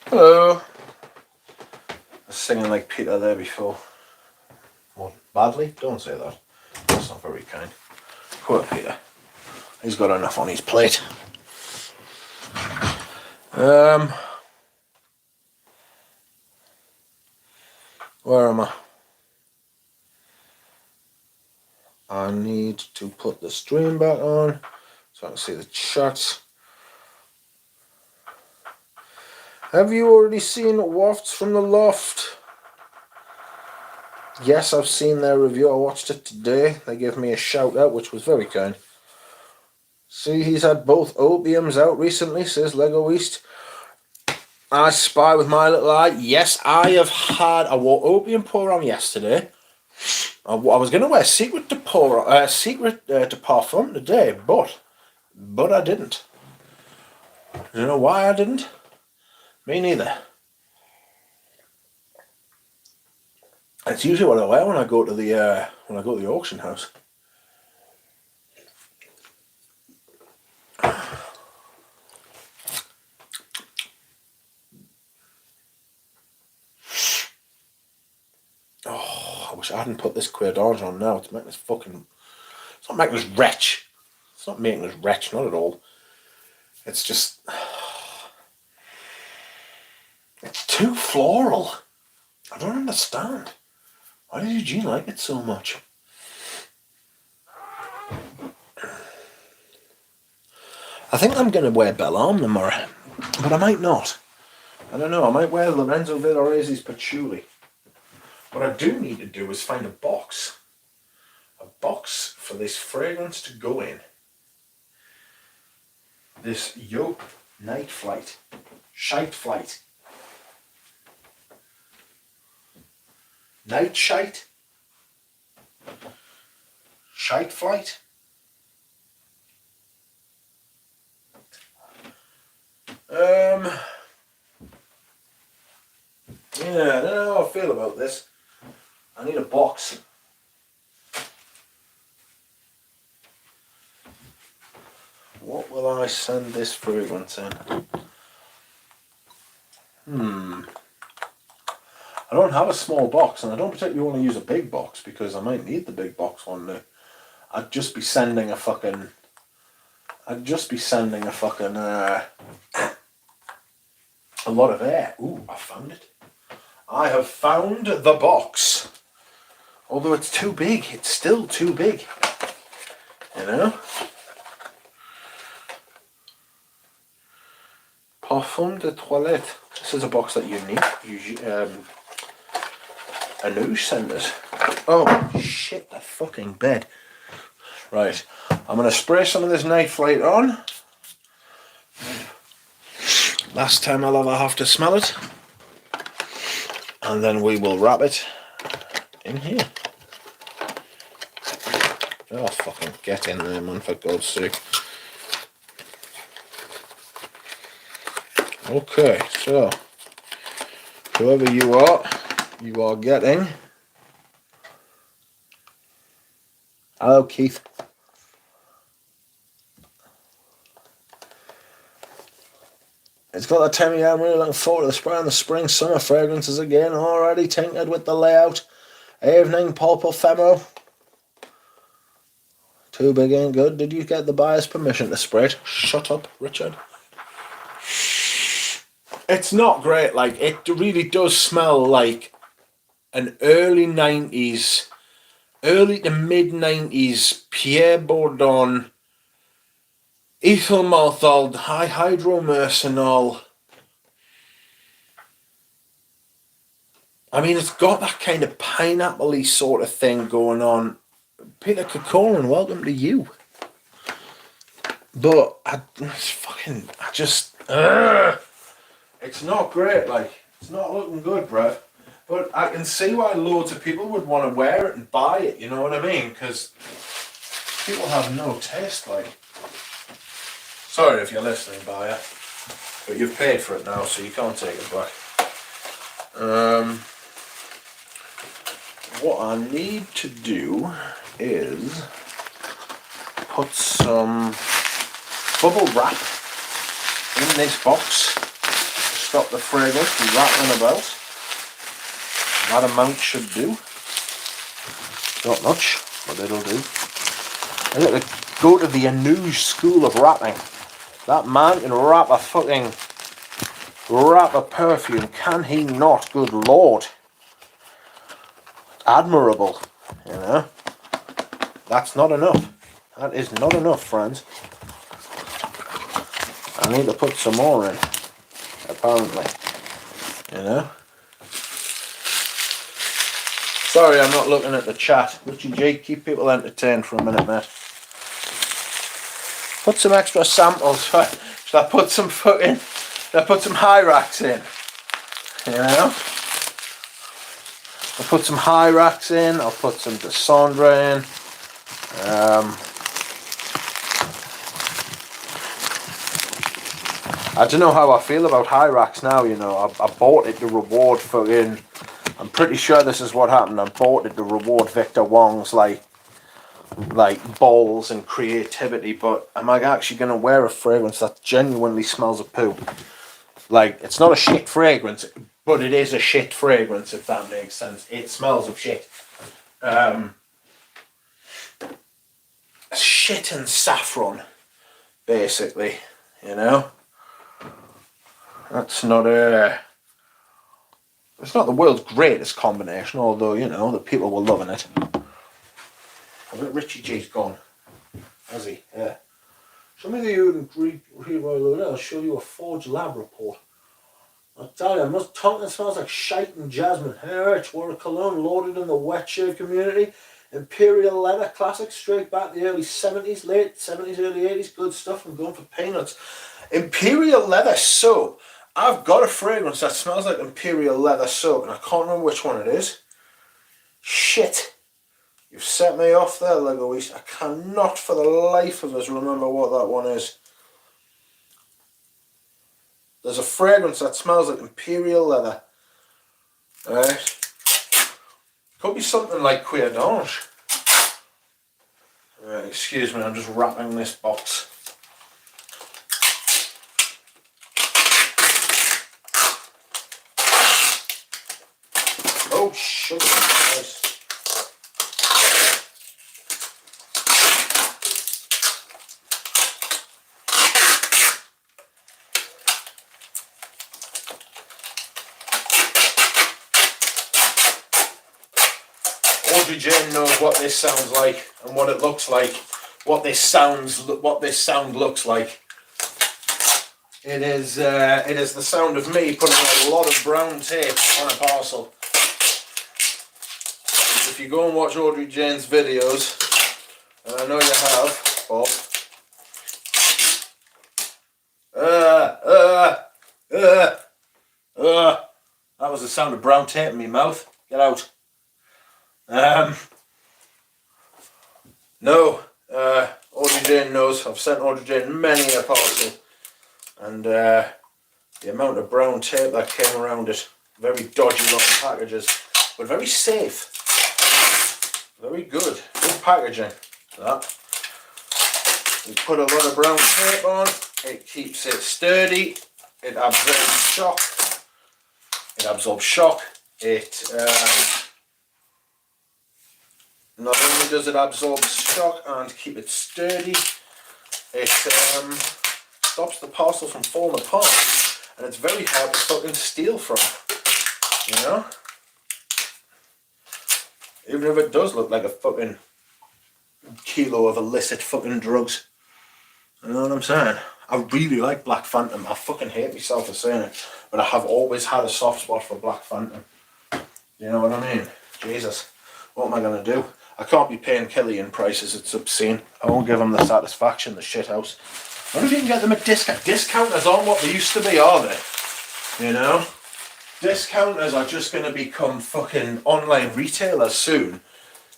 Hello. I was singing like Peter there before. What? Badly? Don't say that. That's not very kind. Poor Peter. He's got enough on his plate. Where am I? I need to put the stream back on so I can see the chat. Have you already seen Wafts from the Loft? Yes, I've seen their review. I watched it today. They gave me a shout out, which was very kind. See, he's had both opiums out recently, says Lego East. I spy with my little eye. Yes, I have had. I wore opium pour on yesterday. I was going to wear secret de parfum today, but I didn't. You know why I didn't? Me neither. It's usually what I wear when I go to the auction house. Oh, I wish I hadn't put this queer orange on now. It's making us fucking. It's not making us wretch. It's not making us wretch, not at all. It's just. It's too floral. I don't understand. Why does Eugene like it so much? I think I'm going to wear Bellarme tomorrow, but I might not. I don't know, I might wear Lorenzo Villarese's Patchouli. What I do need to do is find a box. A box for this fragrance to go in. This Yoke Night Flight. Shite Flight. Night Shite. shite flight. Yeah, I don't know how I feel about this. I need a box. What will I send this fragrance in? I don't have a small box, and I don't particularly want to use a big box because I might need the big box one day. I'd just be sending a fucking a lot of air. Ooh, I found it. I have found the box. Although it's too big, it's still too big. You know? Parfum de toilette. This is a box that Anuj sent us. Oh, shit, the fucking bed. Right, I'm going to spray some of this night flight on. Last time I'll ever have to smell it. And then we will wrap it in here. Oh, fucking get in there, man, for God's sake. Okay, so, whoever you are getting... Hello, Keith. It's got that time of year. I'm really looking forward to the spring and the spring summer fragrances again. Already tinkered with the layout. Evening pulp ephemeral. Too big ain't good. Did you get the buyer's permission to spray it? Shut up, Richard. It's not great. Like, it really does smell like an early to mid-90s Pierre Bourdon ethyl menthol, high hydromercenol. I mean, it's got that kind of pineapple-y sort of thing going on. Peter Kokorin, welcome to you. But it's not great. Like, it's not looking good, bro. But I can see why loads of people would want to wear it and buy it. You know what I mean? Because people have no taste, like. Sorry if you're listening, buyer, but you've paid for it now, so you can't take it back. What I need to do is put some bubble wrap in this box to stop the fragrance from rattling about. That amount should do. Not much, but it'll do. I'm going to go to the Anuj school of wrapping. That man can wrap a perfume, can he not? Good Lord. Admirable, you know. That's not enough. That is not enough, friends. I need to put some more in, apparently, you know. Sorry, I'm not looking at the chat. Richie G, keep people entertained for a minute, mate. Put some extra samples. Should I put some Hyrax in? You know? I'll put some Hyrax in. I'll put some Descendre in. I don't know how I feel about Hyrax now, you know. I bought it to reward fucking... I'm pretty sure this is what happened. I bought it to reward Victor Wong's, like balls and creativity, but am I actually going to wear a fragrance that genuinely smells of poo? Like, it's not a shit fragrance, but it is a shit fragrance, if that makes sense. It smells of shit. Shit and saffron, basically, you know? That's not it's not the world's greatest combination, although, you know, the people were loving it. I bet Richie G's gone. Has he? Yeah. Show me the Uden Royal. I'll show you a Forge Lab report. I'll tell you, I must tongue that smells like shite and jasmine. H wore a cologne loaded in the wet shave community. Imperial leather, classic, straight back the early 70s, late 70s, early 80s. Good stuff, I'm going for peanuts. Imperial leather soap. I've got a fragrance that smells like Imperial leather soap, and I can't remember which one it is. Shit. You've set me off there, Lego East. I cannot for the life of us remember what that one is. There's a fragrance that smells like imperial leather. Alright. Could be something like Cuir d'Ange. Right, excuse me, I'm just wrapping this box. Oh, sugar Christ. Audrey Jane knows what this sounds like and what it looks like. What this sound looks like. It is the sound of me putting a lot of brown tape on a parcel. If you go and watch Audrey Jane's videos, and I know you have, Bob. That was the sound of brown tape in my mouth. Get out. No, Audrey Jane knows. I've sent Audrey Jane many a parcel, and the amount of brown tape that came around it, very dodgy looking packages, but very safe. Very good packaging. That. We put a lot of brown tape on. It keeps it sturdy. It absorbs shock. Not only does it absorb shock and keep it sturdy, it stops the parcel from falling apart, and it's very hard to fucking steal from, you know? Even if it does look like a fucking kilo of illicit fucking drugs. You know what I'm saying? I really like Black Phantom. I fucking hate myself for saying it, but I have always had a soft spot for Black Phantom. You know what I mean? Jesus, what am I going to do? I can't be paying Killian prices, it's obscene. I won't give them the satisfaction, the shithouse. What if you can get them at discount? Discounters aren't what they used to be, are they? You know? Discounters are just going to become fucking online retailers soon.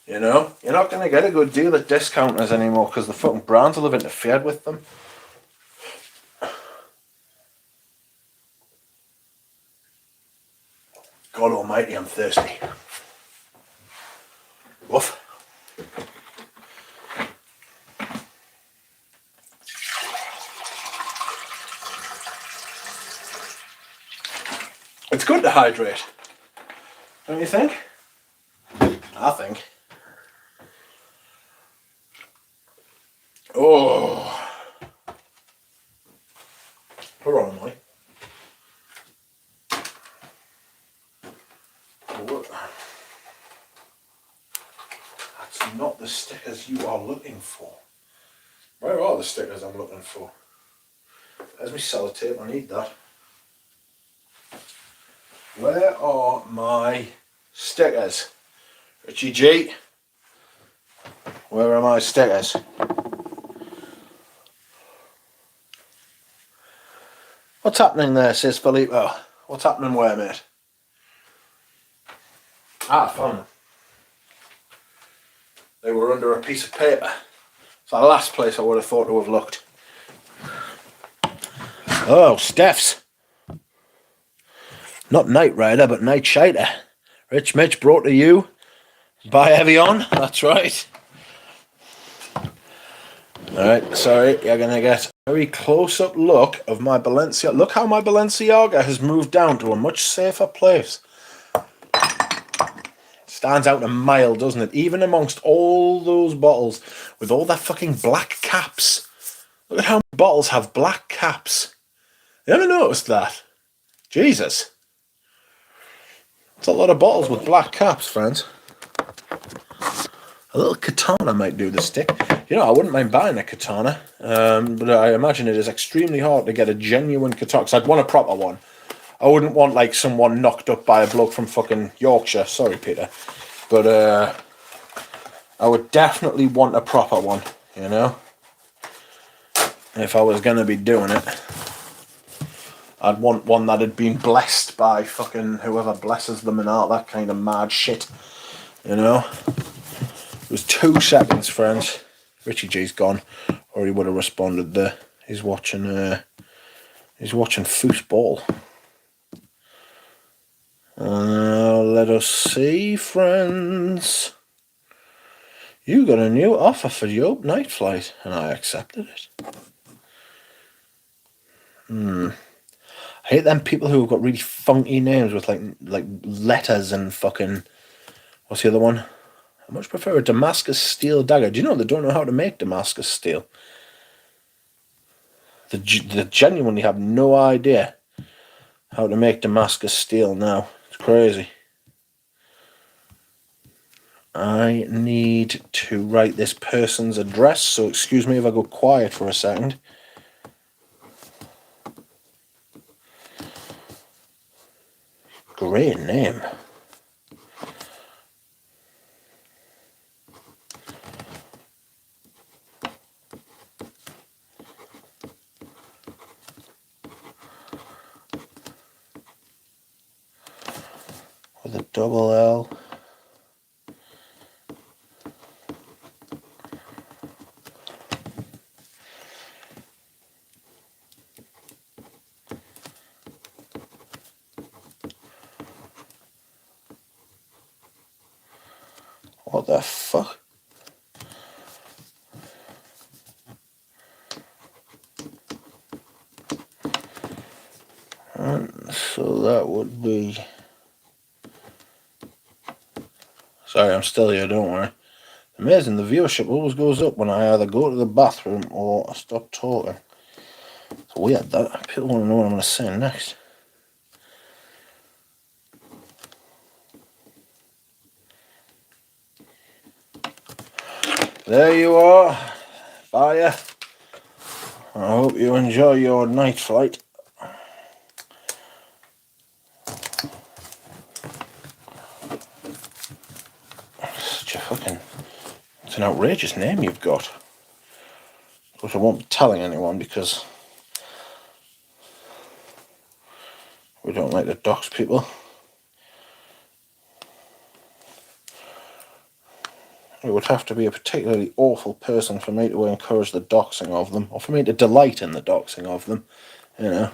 You know? You're not going to get a good deal at discounters anymore because the fucking brands will have interfered with them. God almighty, I'm thirsty. Woof. It's good to hydrate, don't you think? I think. Oh. Where am I? That's not the stickers you are looking for. Where are the stickers I'm looking for? There's my sellotape, I need that. Where are my stickers? Richie G, where are my stickers? What's happening there, says Filippo? What's happening where, mate? Ah, I found them. They were under a piece of paper. It's the last place I would have thought to have looked. Oh, Steph's. Not Night Rider, but Night Shider. Rich Mitch brought to you by Evian. That's right. Alright, sorry, you're going to get a very close-up look of my Balenciaga. Look how my Balenciaga has moved down to a much safer place. Stands out a mile, doesn't it? Even amongst all those bottles with all their fucking black caps. Look at how many bottles have black caps. You ever noticed that? Jesus. It's a lot of bottles with black caps, friends. A little katana might do the stick. You know, I wouldn't mind buying a katana, but I imagine it is extremely hard to get a genuine katana, because I'd want a proper one. I wouldn't want, like, someone knocked up by a bloke from fucking Yorkshire. Sorry, Peter. But, I would definitely want a proper one, you know? If I was going to be doing it. I'd want one that had been blessed by fucking whoever blesses them and all that kind of mad shit, you know? was 2 seconds, friends. Richie G's gone, or he would have responded there. He's watching football. Let us see, friends. You got a new offer for your night flight, and I accepted it. I hate them people who have got really funky names with like letters and fucking... What's the other one? I much prefer a Damascus steel dagger. Do you know they don't know how to make Damascus steel? They genuinely have no idea how to make Damascus steel now. It's crazy. I need to write this person's address, so excuse me if I go quiet for a second. Great name. With a double L. What the fuck? And so that would be... Sorry, I'm still here, don't worry. Amazing, the viewership always goes up when I either go to the bathroom or I stop talking. It's weird that. People want to know what I'm going to say next. There you are, buyer. I hope you enjoy your night flight. Such a fucking... It's an outrageous name you've got. Of course, I won't be telling anyone because we don't like to dox people. It would have to be a particularly awful person for me to encourage the doxing of them, or for me to delight in the doxing of them, you know.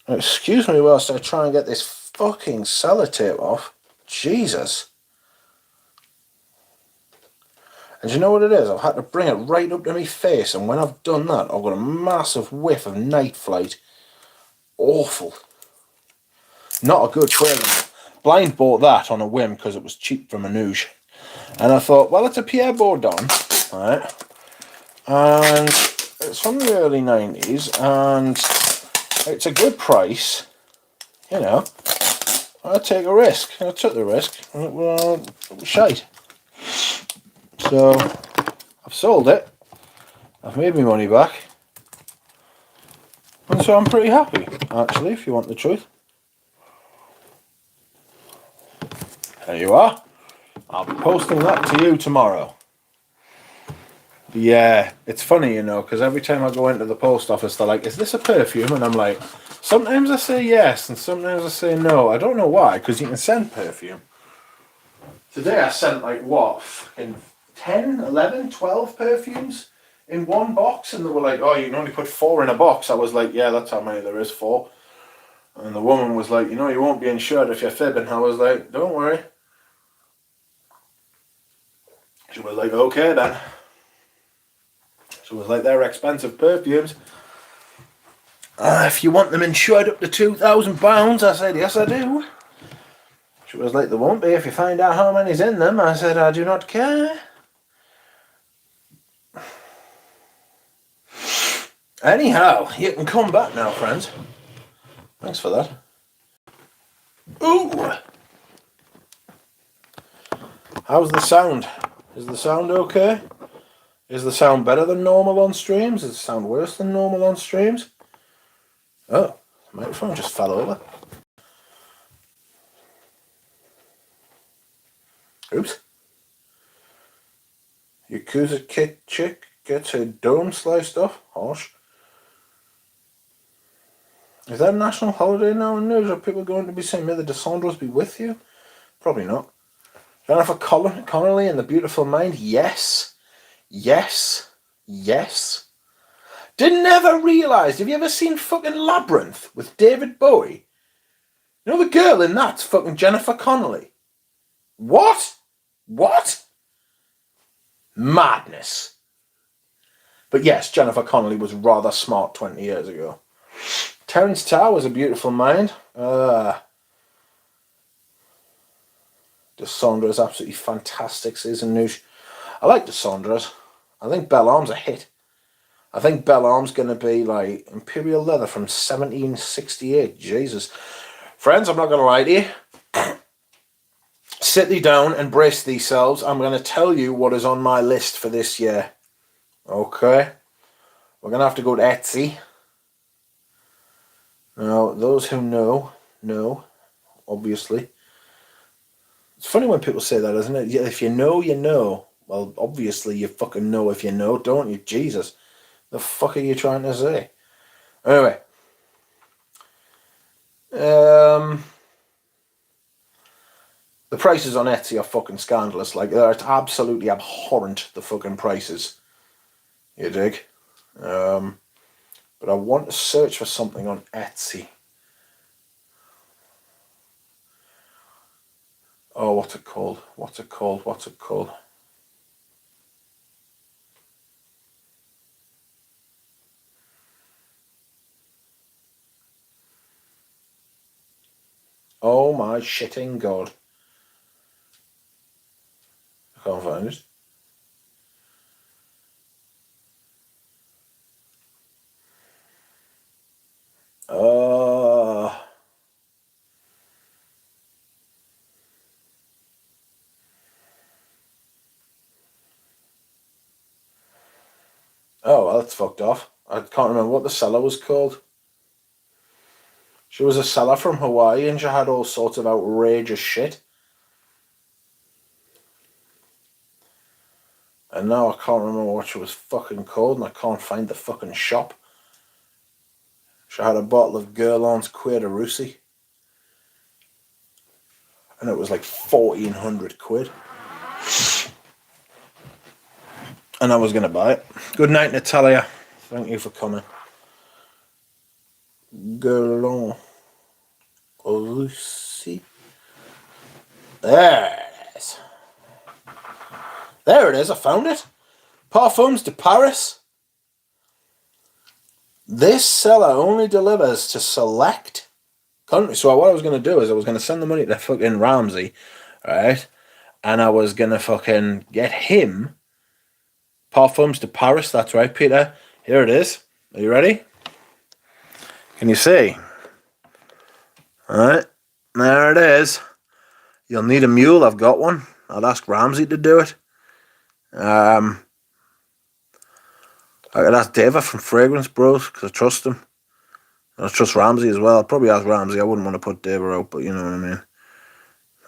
Now, excuse me whilst I try and get this fucking sellotape off. Jesus. And do you know what it is? I've had to bring it right up to my face, and when I've done that, I've got a massive whiff of night flight. Awful. Not a good feeling. Blind bought that on a whim because it was cheap from Manouche. And I thought, well, it's a Pierre Bourdon, right? And it's from the early 90s, and it's a good price, you know. I'd take a risk. I took the risk, and it was shite. So, I've sold it. I've made my money back. And so I'm pretty happy, actually, if you want the truth. There you are. I'll be posting that to you tomorrow. Yeah, it's funny, you know, because every time I go into the post office, they're like, is this a perfume? And I'm like, sometimes I say yes, and sometimes I say no. I don't know why, because you can send perfume. Today I sent, like, what, in 10, 11, 12 perfumes in one box, and they were like, oh, you can only put 4 in a box. I was like, yeah, that's how many there is, 4. And the woman was like, you know, you won't be insured if you're fibbing. I was like, don't worry. She was like, okay then. So it was like, they're expensive perfumes. If you want them insured up to £2,000, I said, yes I do. She was like, there won't be if you find out how many's in them. I said, I do not care. Anyhow, you can come back now, friends. Thanks for that. Ooh! How's the sound? Is the sound okay? Is the sound better than normal on streams? Does it sound worse than normal on streams? Oh, the microphone just fell over. Oops. Yakuza Kid chick gets her dome sliced off. Harsh. Is that a national holiday now in news? Are people going to be saying, may the Descendres be with you? Probably not. Jennifer Connelly and The Beautiful Mind? Yes. Yes. Yes. Didn't ever realise. Have you ever seen fucking Labyrinth with David Bowie? You know the girl in that's fucking Jennifer Connelly. What? What? Madness. But yes, Jennifer Connelly was rather smart 20 years ago. Terence Tarr was A Beautiful Mind. Descendra is absolutely fantastic season news. I like Descendras. I think Belle Arm's a hit. I think Belle Arm's going to be like Imperial Leather from 1768. Jesus. Friends, I'm not going to lie to you. Sit thee down and brace yourselves. I'm going to tell you what is on my list for this year. Okay? We're going to have to go to Etsy. Now, those who know, obviously. It's funny when people say that, isn't it? If you know, you know. Well, obviously you fucking know if you know, don't you? Jesus. The fuck are you trying to say? Anyway. The prices on Etsy are fucking scandalous. Like, they're absolutely abhorrent, the fucking prices. You dig? But I want to search for something on Etsy. Oh, what's it called? What's it called? What's it called? Oh my shitting god. I can't find it. Oh, well, that's fucked off. I can't remember what the seller was called. She was a seller from Hawaii and she had all sorts of outrageous shit. And now I can't remember what she was fucking called and I can't find the fucking shop. She had a bottle of Guerlain's Cuir de Russie. And it was like 1,400 quid. And I was going to buy it. Good night, Natalia. Thank you for coming. Guerlain Russie. There it is. There it is. I found it. Parfums de Paris. This seller only delivers to select countries. So what I was going to do is I was going to send the money to fucking Ramsey, right? And I was going to fucking get him Parfums de Paris. That's right, Peter. Here it is. Are you ready? Can you see? All right. There it is. You'll need a mule. I've got one. I'll ask Ramsey to do it. I could ask David from Fragrance Bros because I trust him. I trust Ramsey as well. I'd probably ask Ramsey. I wouldn't want to put David out, but you know what I mean.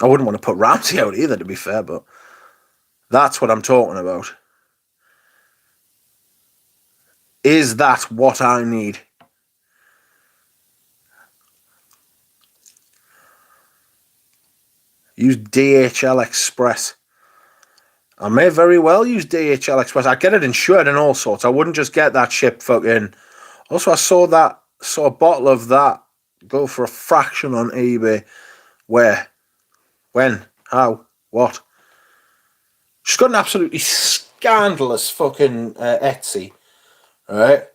I wouldn't want to put Ramsey out either, to be fair, but that's what I'm talking about. Is that what I need? Use DHL Express. I may very well use DHL Express. I'd get it insured and all sorts. I wouldn't just get that ship fucking... Also, I saw a bottle of that go for a fraction on eBay. Where? When? How? What? She's got an absolutely scandalous fucking Etsy. Right?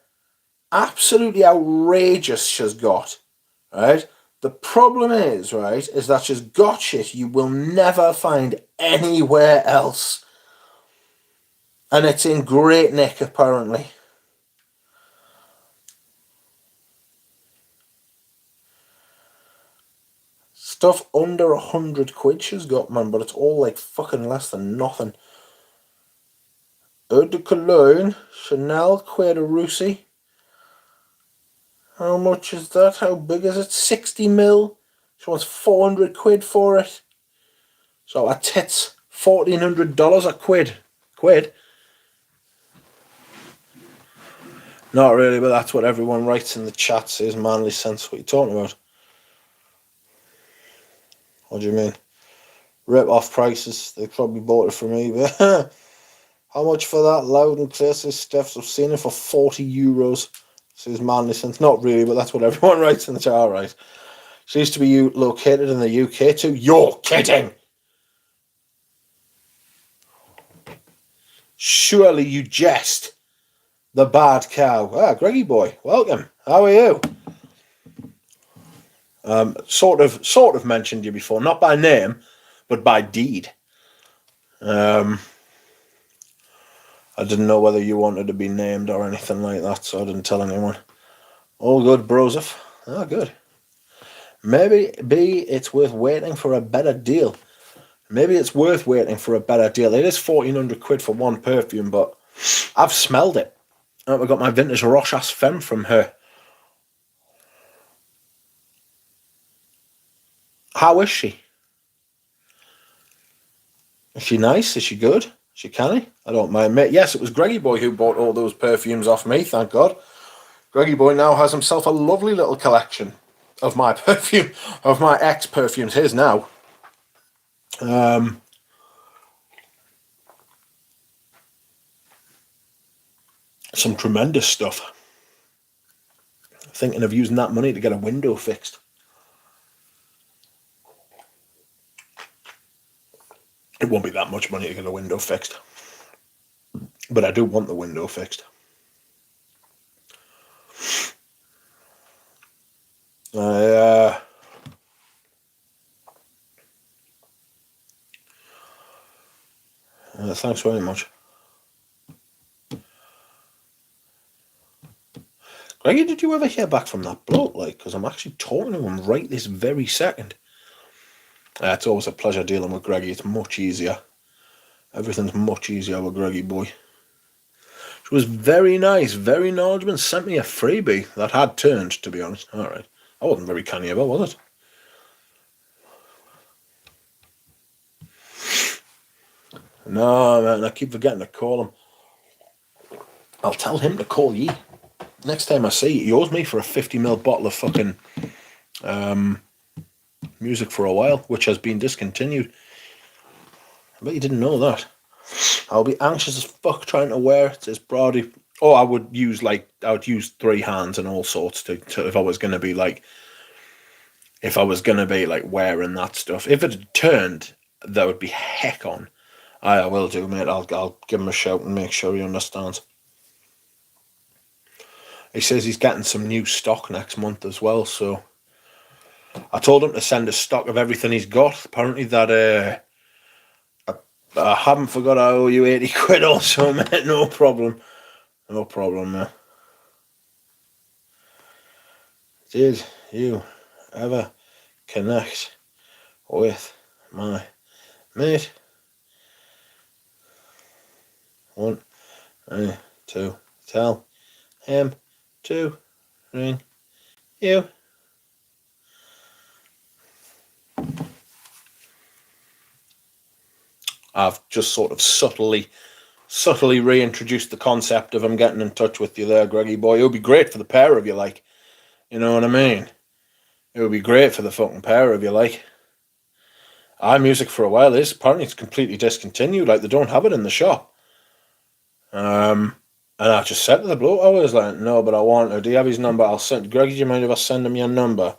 Absolutely outrageous she's got. Right? The problem is, right, is that she's got shit you will never find anywhere else. And it's in great nick, apparently. Stuff under 100 quid she's got, man, but it's all like fucking less than nothing. Eau de Cologne, Chanel, Cuir de Russie. How much is that? How big is it? 60 mil. She wants 400 quid for it. So that hits $1,400 a quid. Not really, but that's what everyone writes in the chat, says manly sense. What are you talking about? What do you mean? Rip off prices. They probably bought it from me, but how much for that? Loud and clear, says Steph's. I've seen it for €40, says manly sense. Not really, but that's what everyone writes in the chat. Alright. She used to be located in the UK too. You're kidding! Surely you jest. The bad cow. Ah, Greggy boy, welcome. How are you? Sort of mentioned you before, not by name, but by deed. I didn't know whether you wanted to be named or anything like that, so I didn't tell anyone. All good, Broseph. Ah, good. Maybe it's worth waiting for a better deal. Maybe it's worth waiting for a better deal. It is 1,400 quid for one perfume, but I've smelled it. I got my vintage Rochas Femme from her. How is she? Is she nice? Is she good? Is she canny? I don't mind, mate. Yes, it was Greggy Boy who bought all those perfumes off me, thank God. Greggy Boy now has himself a lovely little collection of my perfume, of my ex perfumes. His now. Some tremendous stuff. Thinking of using that money to get a window fixed. It won't be that much money to get a window fixed. But I do want the window fixed. Thanks very much. Greggy, did you ever hear back from that bloke? Because I'm actually talking to him right this very second. It's always a pleasure dealing with Greggy. It's much easier. Everything's much easier with Greggy Boy. She was very nice, very knowledgeable, sent me a freebie that had turned, to be honest. Alright. I wasn't very canny about, was it? No, man, I keep forgetting to call him. I'll tell him to call ye. Next time I see you, he owes me for a 50ml bottle of fucking music for a while, which has been discontinued. I bet you didn't know that. I'll be anxious as fuck trying to wear it. It's broady. Oh, I would use three hands and all sorts to if I was gonna be like wearing that stuff. If it had turned, that would be heck on. I will do, mate. I'll give him a shout and make sure he understands. He says he's getting some new stock next month as well, so I told him to send a stock of everything he's got. Apparently that I haven't forgot I owe you 80 quid also, mate. No problem. No problem, mate. Did you ever connect with my mate? Want me to tell him to ring you? I've just sort of subtly reintroduced the concept of him getting in touch with you there, Greggy boy. It would be great for the pair of you, like. You know what I mean? It would be great for the fucking pair of you, like. iMusic for a while is. Apparently it's completely discontinued, like they don't have it in the shop. And I just said to the bloke, I was like, no, but I want to. Do you have his number? I'll send. Greg, do you mind if I send him your number?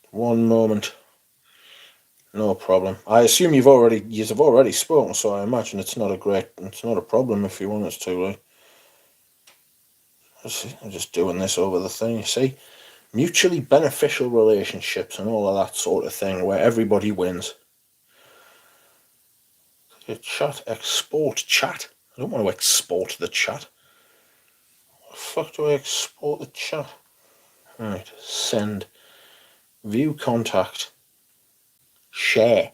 One moment. No problem. I assume you've already spoken, so I imagine it's not a problem if you want us to, right? I'm just doing this over the thing, you see? Mutually beneficial relationships and all of that sort of thing where everybody wins. Chat, export chat. I don't want to export the chat. What the fuck do I export the chat? Right, send. View contact. Share.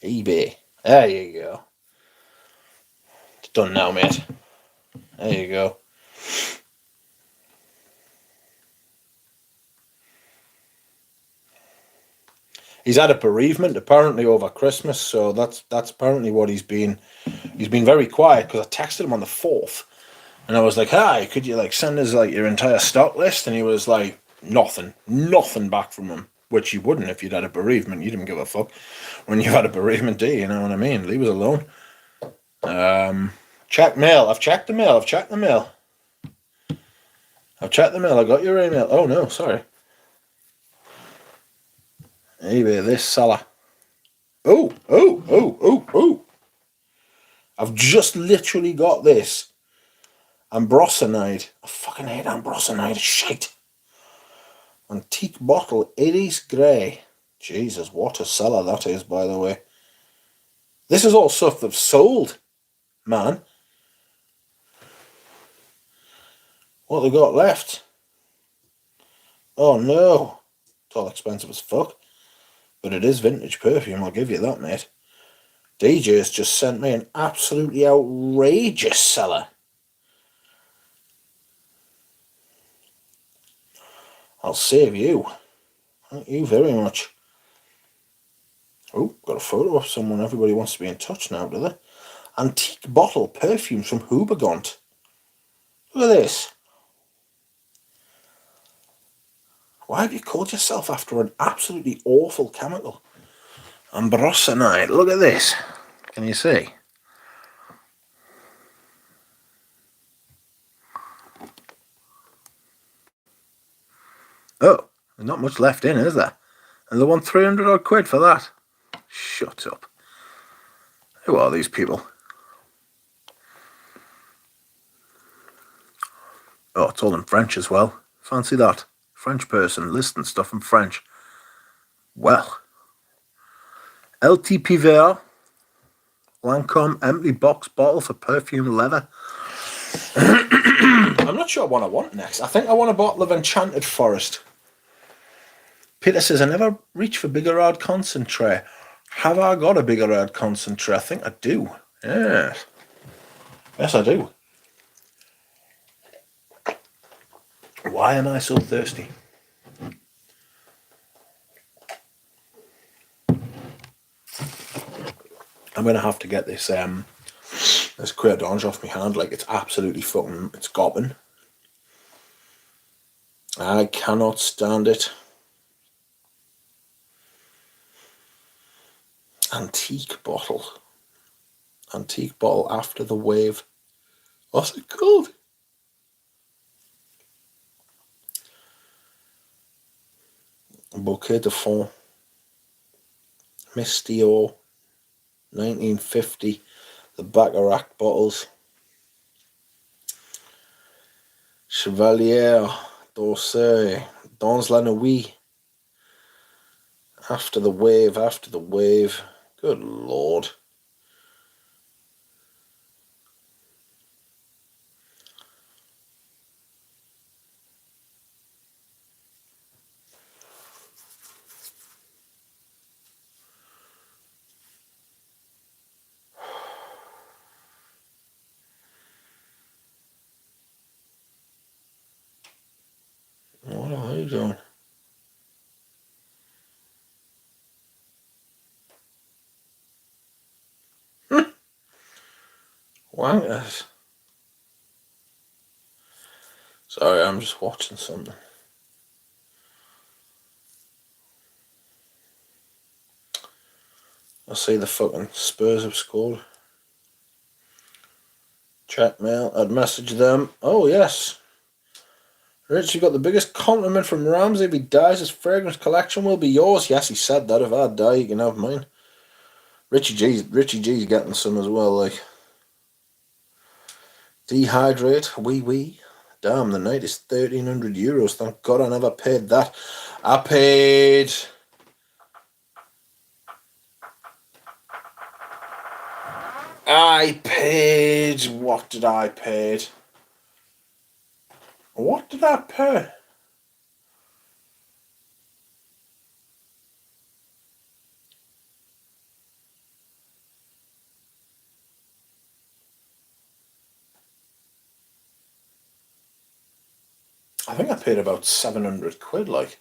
eBay. There you go. It's done now, mate. There you go. He's had a bereavement apparently over Christmas, so that's apparently what he's been. He's been very quiet because I texted him on the 4th, and I was like, "Hi, could you like send us like your entire stock list?" And he was like, nothing back from him, which you wouldn't if you'd had a bereavement. You didn't give a fuck when you had a bereavement, do you? You know what I mean? Leave us alone. Check mail. I've checked the mail. I've checked the mail. I've checked the mail. I got your email. Oh no, sorry. Maybe this seller. Oh. I've just literally got this. Ambrosanide. I fucking hate ambrosanide. Shite. Antique bottle. 80s grey. Jesus, what a seller that is, by the way. This is all stuff that's sold, man. What they got left? Oh no. It's all expensive as fuck. But it is vintage perfume, I'll give you that, mate. DJ's just sent me an absolutely outrageous seller. I'll save you. Thank you very much. Oh, got a photo of someone. Everybody wants to be in touch now, do they? Antique bottle perfumes from Hubagont. Look at this. Why have you called yourself after an absolutely awful chemical? Ambrosanide. Look at this. Can you see? Oh, there's not much left in, is there? And they want 300 odd quid for that. Shut up. Who are these people? Oh, it's all in French as well. Fancy that. French person listing stuff in French. Well. LTP VR. Lancome empty box bottle for perfume leather. I'm not sure what I want next. I think I want a bottle of Enchanted Forest. Peter says, I never reach for Bigger Hard Concentrate. Have I got a Bigger Hard Concentrate? I think I do. Yes. Yes, I do. Why am I so thirsty? I'm going to have to get this this Queer d'Orange off my hand. Like, it's absolutely fucking, it's gobbing. I cannot stand it. Antique bottle. Antique bottle after the wave. What's it called? Bouquet de Fond. Mistio. 1950. The Baccarat bottles. Chevalier d'Orsay. Dans la Nuit. After the wave, after the wave. Good Lord. What are you doing? Wankers. Sorry, I'm just watching something. I see the fucking Spurs have scored. Check mail. I'd message them. Oh, yes. Rich, you got the biggest compliment from Ramsey. If he dies, his fragrance collection will be yours. Yes, he said that. If I die, you can have mine. Richie G's getting some as well, like. Dehydrate. Wee. Damn, the night is €1,300. Thank God I never paid that. I paid... What did I pay? What did I pay? I think I paid about 700 quid, like.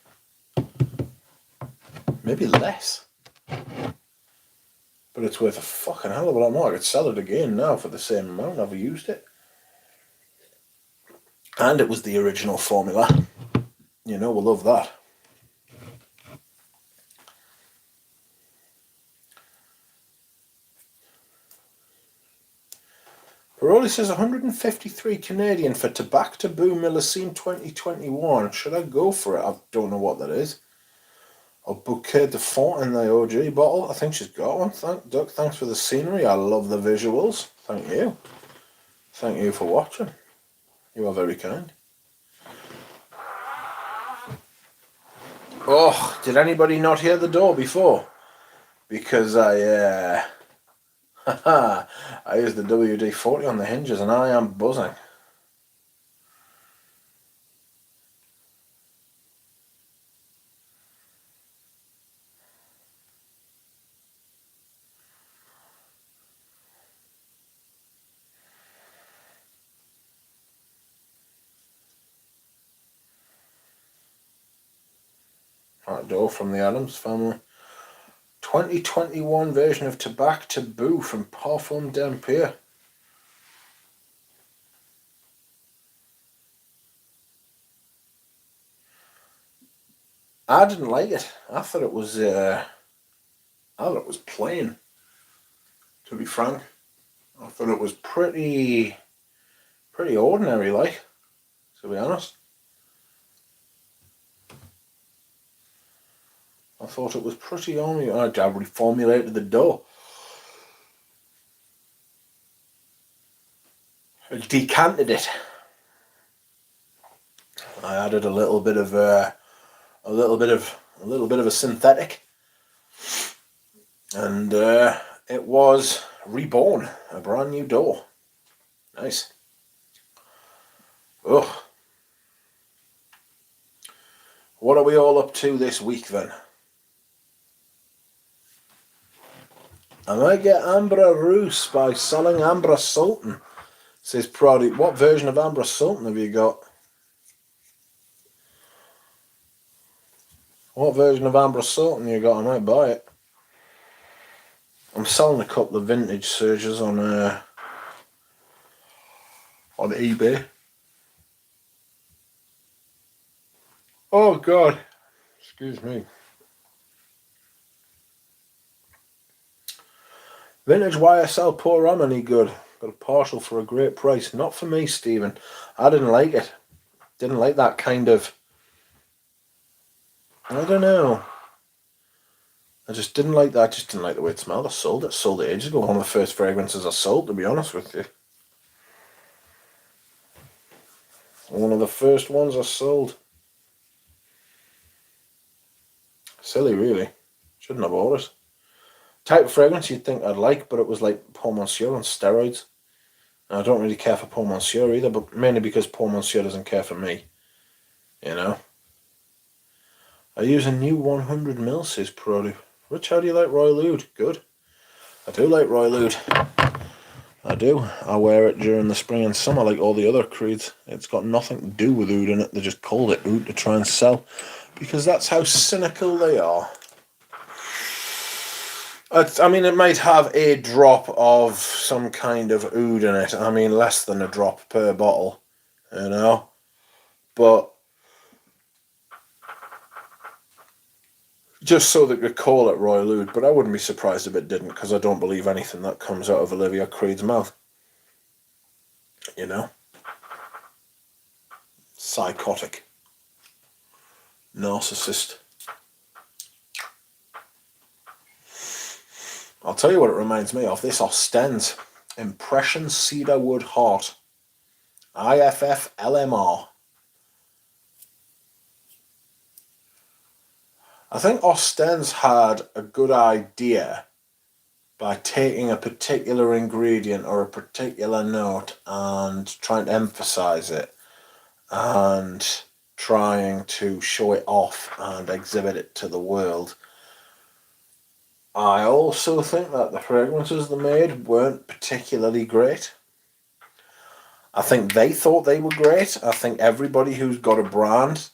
maybe less. But it's worth a fucking hell of a lot more. I could sell it again now for the same amount. I've used it. And it was the original formula. You know, we'll love that. Paroli says 153 Canadian for Tobacco Boo Millesine 2021. Should I go for it? I don't know what that is. A Bouquet de Font in the OG bottle. I think she's got one. Duck, thanks for the scenery. I love the visuals. Thank you. Thank you for watching. You are very kind. Oh, did anybody not hear the door before? Because I used the WD-40 on the hinges and I am buzzing. That door from the Adams family. 2021 version of Tobacco Boo from Parfum d'Empire. I didn't like it. I thought it was plain. To be frank, I thought it was pretty ordinary, like. To be honest, I thought it was pretty ordinary. I reformulated the dough. I decanted it. I added a little bit of a synthetic, and it was reborn, a brand new dough. Nice. Ugh. What are we all up to this week then? I might get Ambra Roos by selling Ambra Sultan. Says Proddy. What version of Ambra Sultan have you got? What version of Ambra Sultan you got? I might buy it. I'm selling a couple of vintage Surges on eBay. Oh God. Excuse me. Vintage YSL Pour Romani good. Got a partial for a great price. Not for me, Stephen. I didn't like it. Didn't like that kind of... I don't know. I just didn't like that. I just didn't like the way it smelled. I sold it. Sold it ages ago. One of the first fragrances I sold, to be honest with you. One of the first ones I sold. Silly, really. Shouldn't have bought it. Type of fragrance you'd think I'd like, but it was like Paul Monsieur on steroids. And I don't really care for Paul Monsieur either, but mainly because Paul Monsieur doesn't care for me. You know? I use a new 100ml, says Prody. Rich, how do you like Royal Oud? Good. I do like Royal Oud. I do. I wear it during the spring and summer like all the other creeds. It's got nothing to do with oud in it. They just called it oud to try and sell. Because that's how cynical they are. I mean, it might have a drop of some kind of oud in it. I mean, less than a drop per bottle. You know? But... just so they could call it Royal Oud, but I wouldn't be surprised if it didn't, because I don't believe anything that comes out of Olivia Creed's mouth. You know? Psychotic. Narcissist. I'll tell you what it reminds me of. This Ostens Impression Cedarwood Heart. IFF LMR. I think Ostens had a good idea by taking a particular ingredient or a particular note and trying to emphasize it and trying to show it off and exhibit it to the world. I also think that the fragrances they made weren't particularly great. I think they thought they were great. I think everybody who's got a brand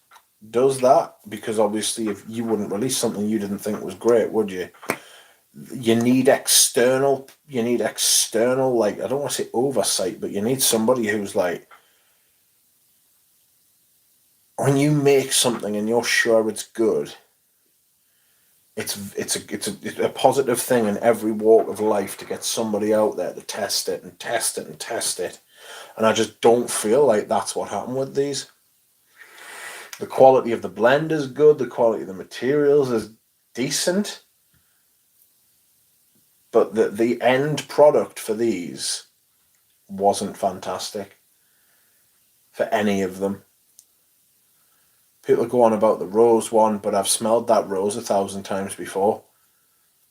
does that, because obviously if you wouldn't release something you didn't think was great, would you? You need external, like, I don't want to say oversight, but you need somebody who's like, when you make something and you're sure it's good, it's a positive thing in every walk of life to get somebody out there to test it and test it and test it. And I just don't feel like that's what happened with these. The quality of the blend is good, the quality of the materials is decent, but the end product for these wasn't fantastic for any of them. People go on about the rose one, but I've smelled that rose 1,000 times before.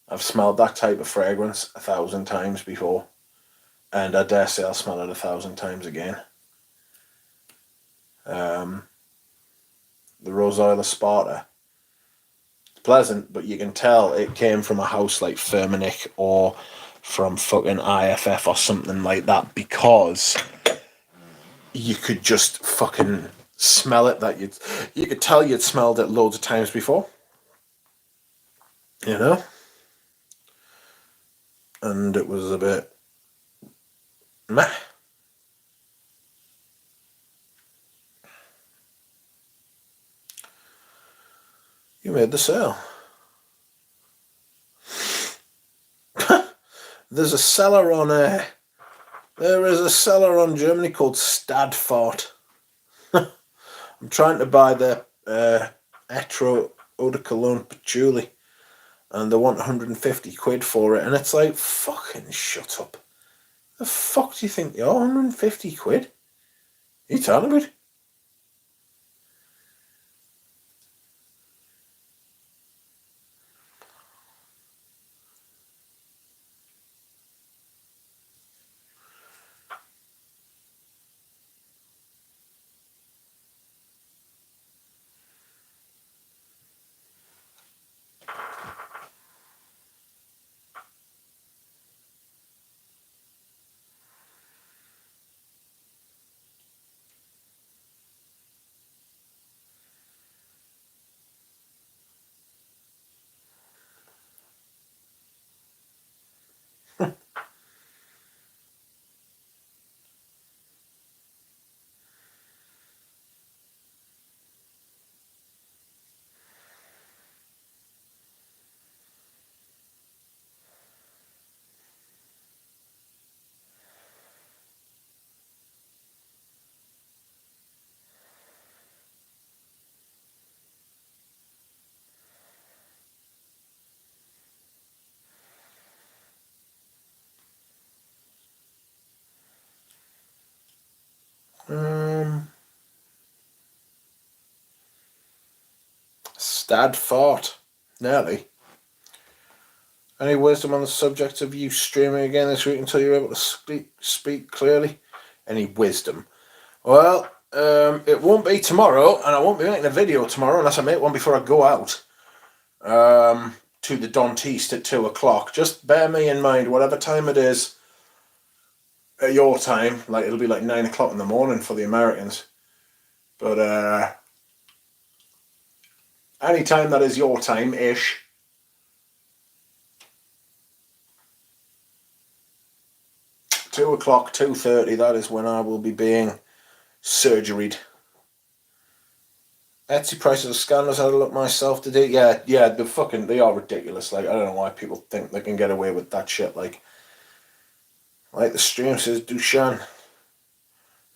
I've smelled that type of fragrance 1,000 times before, and I dare say I'll smell it 1,000 times again. The Rose Oil Sparta, it's pleasant, but you can tell it came from a house like Firmenich or from fucking IFF or something like that, because you could just fucking smell it. That you could tell you'd smelled it loads of times before, you know. And it was a bit meh. You made the sale. There's a seller on there is a seller on Germany called Stadfort. I'm trying to buy their Etro Eau de Cologne Patchouli, and they want 150 quid for it, and it's like, fucking shut up. The fuck do you think you're? 150 quid? Are you talking about? Stadfort. Nearly. Any wisdom on the subject of you streaming again this week until you're able to speak clearly? Any wisdom? Well, it won't be tomorrow, and I won't be making a video tomorrow unless I make one before I go out to the Danteiste at 2 o'clock. Just bear me in mind, whatever time it is at your time, like it'll be like 9 o'clock in the morning for the Americans. But any time that is your time-ish, 2 o'clock, 2:30, that is when I will be being surgeried. Etsy prices of scandals. I had a look myself today. Yeah, they are ridiculous. Like, I don't know why people think they can get away with that shit. Like the stream says, Dushan.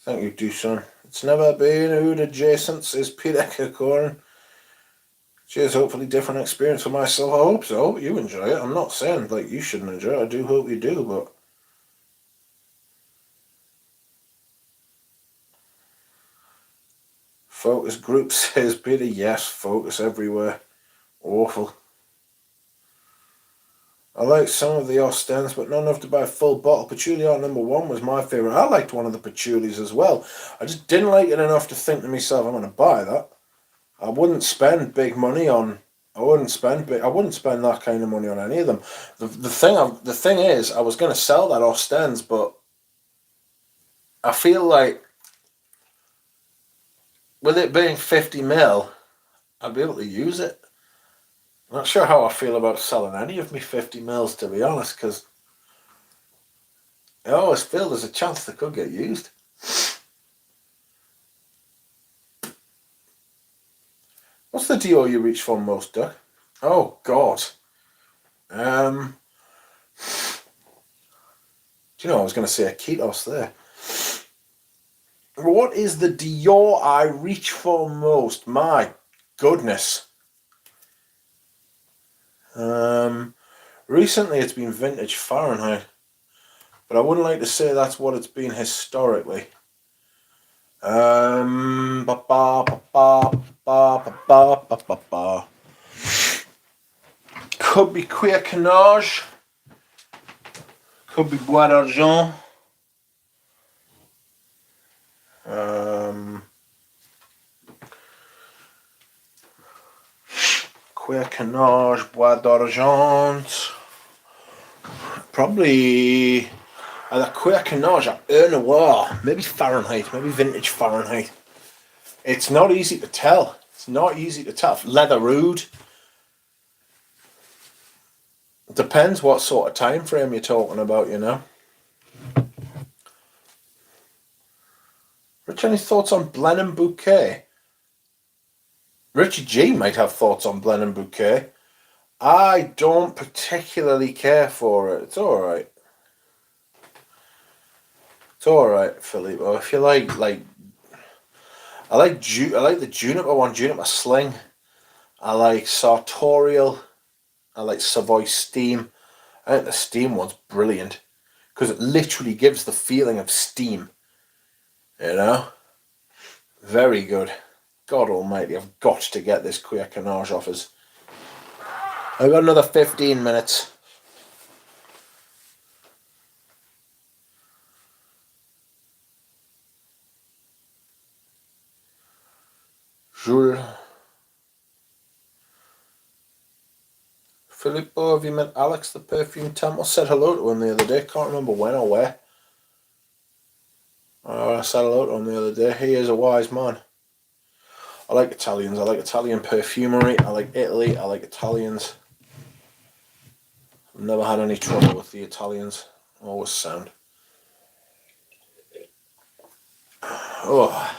Thank you, Dushan. It's never been Ood adjacent, says Peter Kirkoran. Cheers, hopefully different experience for myself. I hope so. I hope you enjoy it. I'm not saying like you shouldn't enjoy it. I do hope you do, but focus group says Peter. Yes, focus everywhere. Awful. I liked some of the Ostends, but not enough to buy a full bottle. Patchouli Art #1 was my favourite. I liked one of the patchoulis as well. I just didn't like it enough to think to myself, I'm going to buy that. I wouldn't spend big money on. I wouldn't spend that kind of money on any of them. The thing is, I was going to sell that Ostends, but I feel like with it being 50 ml, I'd be able to use it. I'm not sure how I feel about selling any of me 50 mils, to be honest, because I always feel there's a chance they could get used. What's the Dior you reach for most, Duck? Oh, God. Do you know, I was going to say a Ketos there. What is the Dior I reach for most? My goodness. Recently it's been vintage Fahrenheit, but I wouldn't like to say that's what it's been historically. Could be Queer Canage. Could be Bois d'Argent. Queer Canage, Bois d'Argent. Probably either Queer Canage or Eau Noir. Maybe Fahrenheit, maybe vintage Fahrenheit. It's not easy to tell. It's not easy to tell. Leather Rude. Depends what sort of time frame you're talking about, you know. Rich, any thoughts on Blenheim Bouquet? Richie G might have thoughts on Blenheim Bouquet. I don't particularly care for it. It's alright. It's alright, Filippo. If you like I like the Juniper one, Juniper Sling. I like Sartorial. I like Savoy Steam. I think the Steam one's brilliant because it literally gives the feeling of steam. You know? Very good. God almighty, I've got to get this Queer Canage offers. I've got another 15 minutes. Jules. Filippo, have you met Alex the Perfume Temple? Said hello to him the other day. Can't remember when or where. I said hello to him the other day. He is a wise man. I like Italians. I like Italian perfumery. I like Italy. I like Italians. I've never had any trouble with the Italians. Always sound. Oh.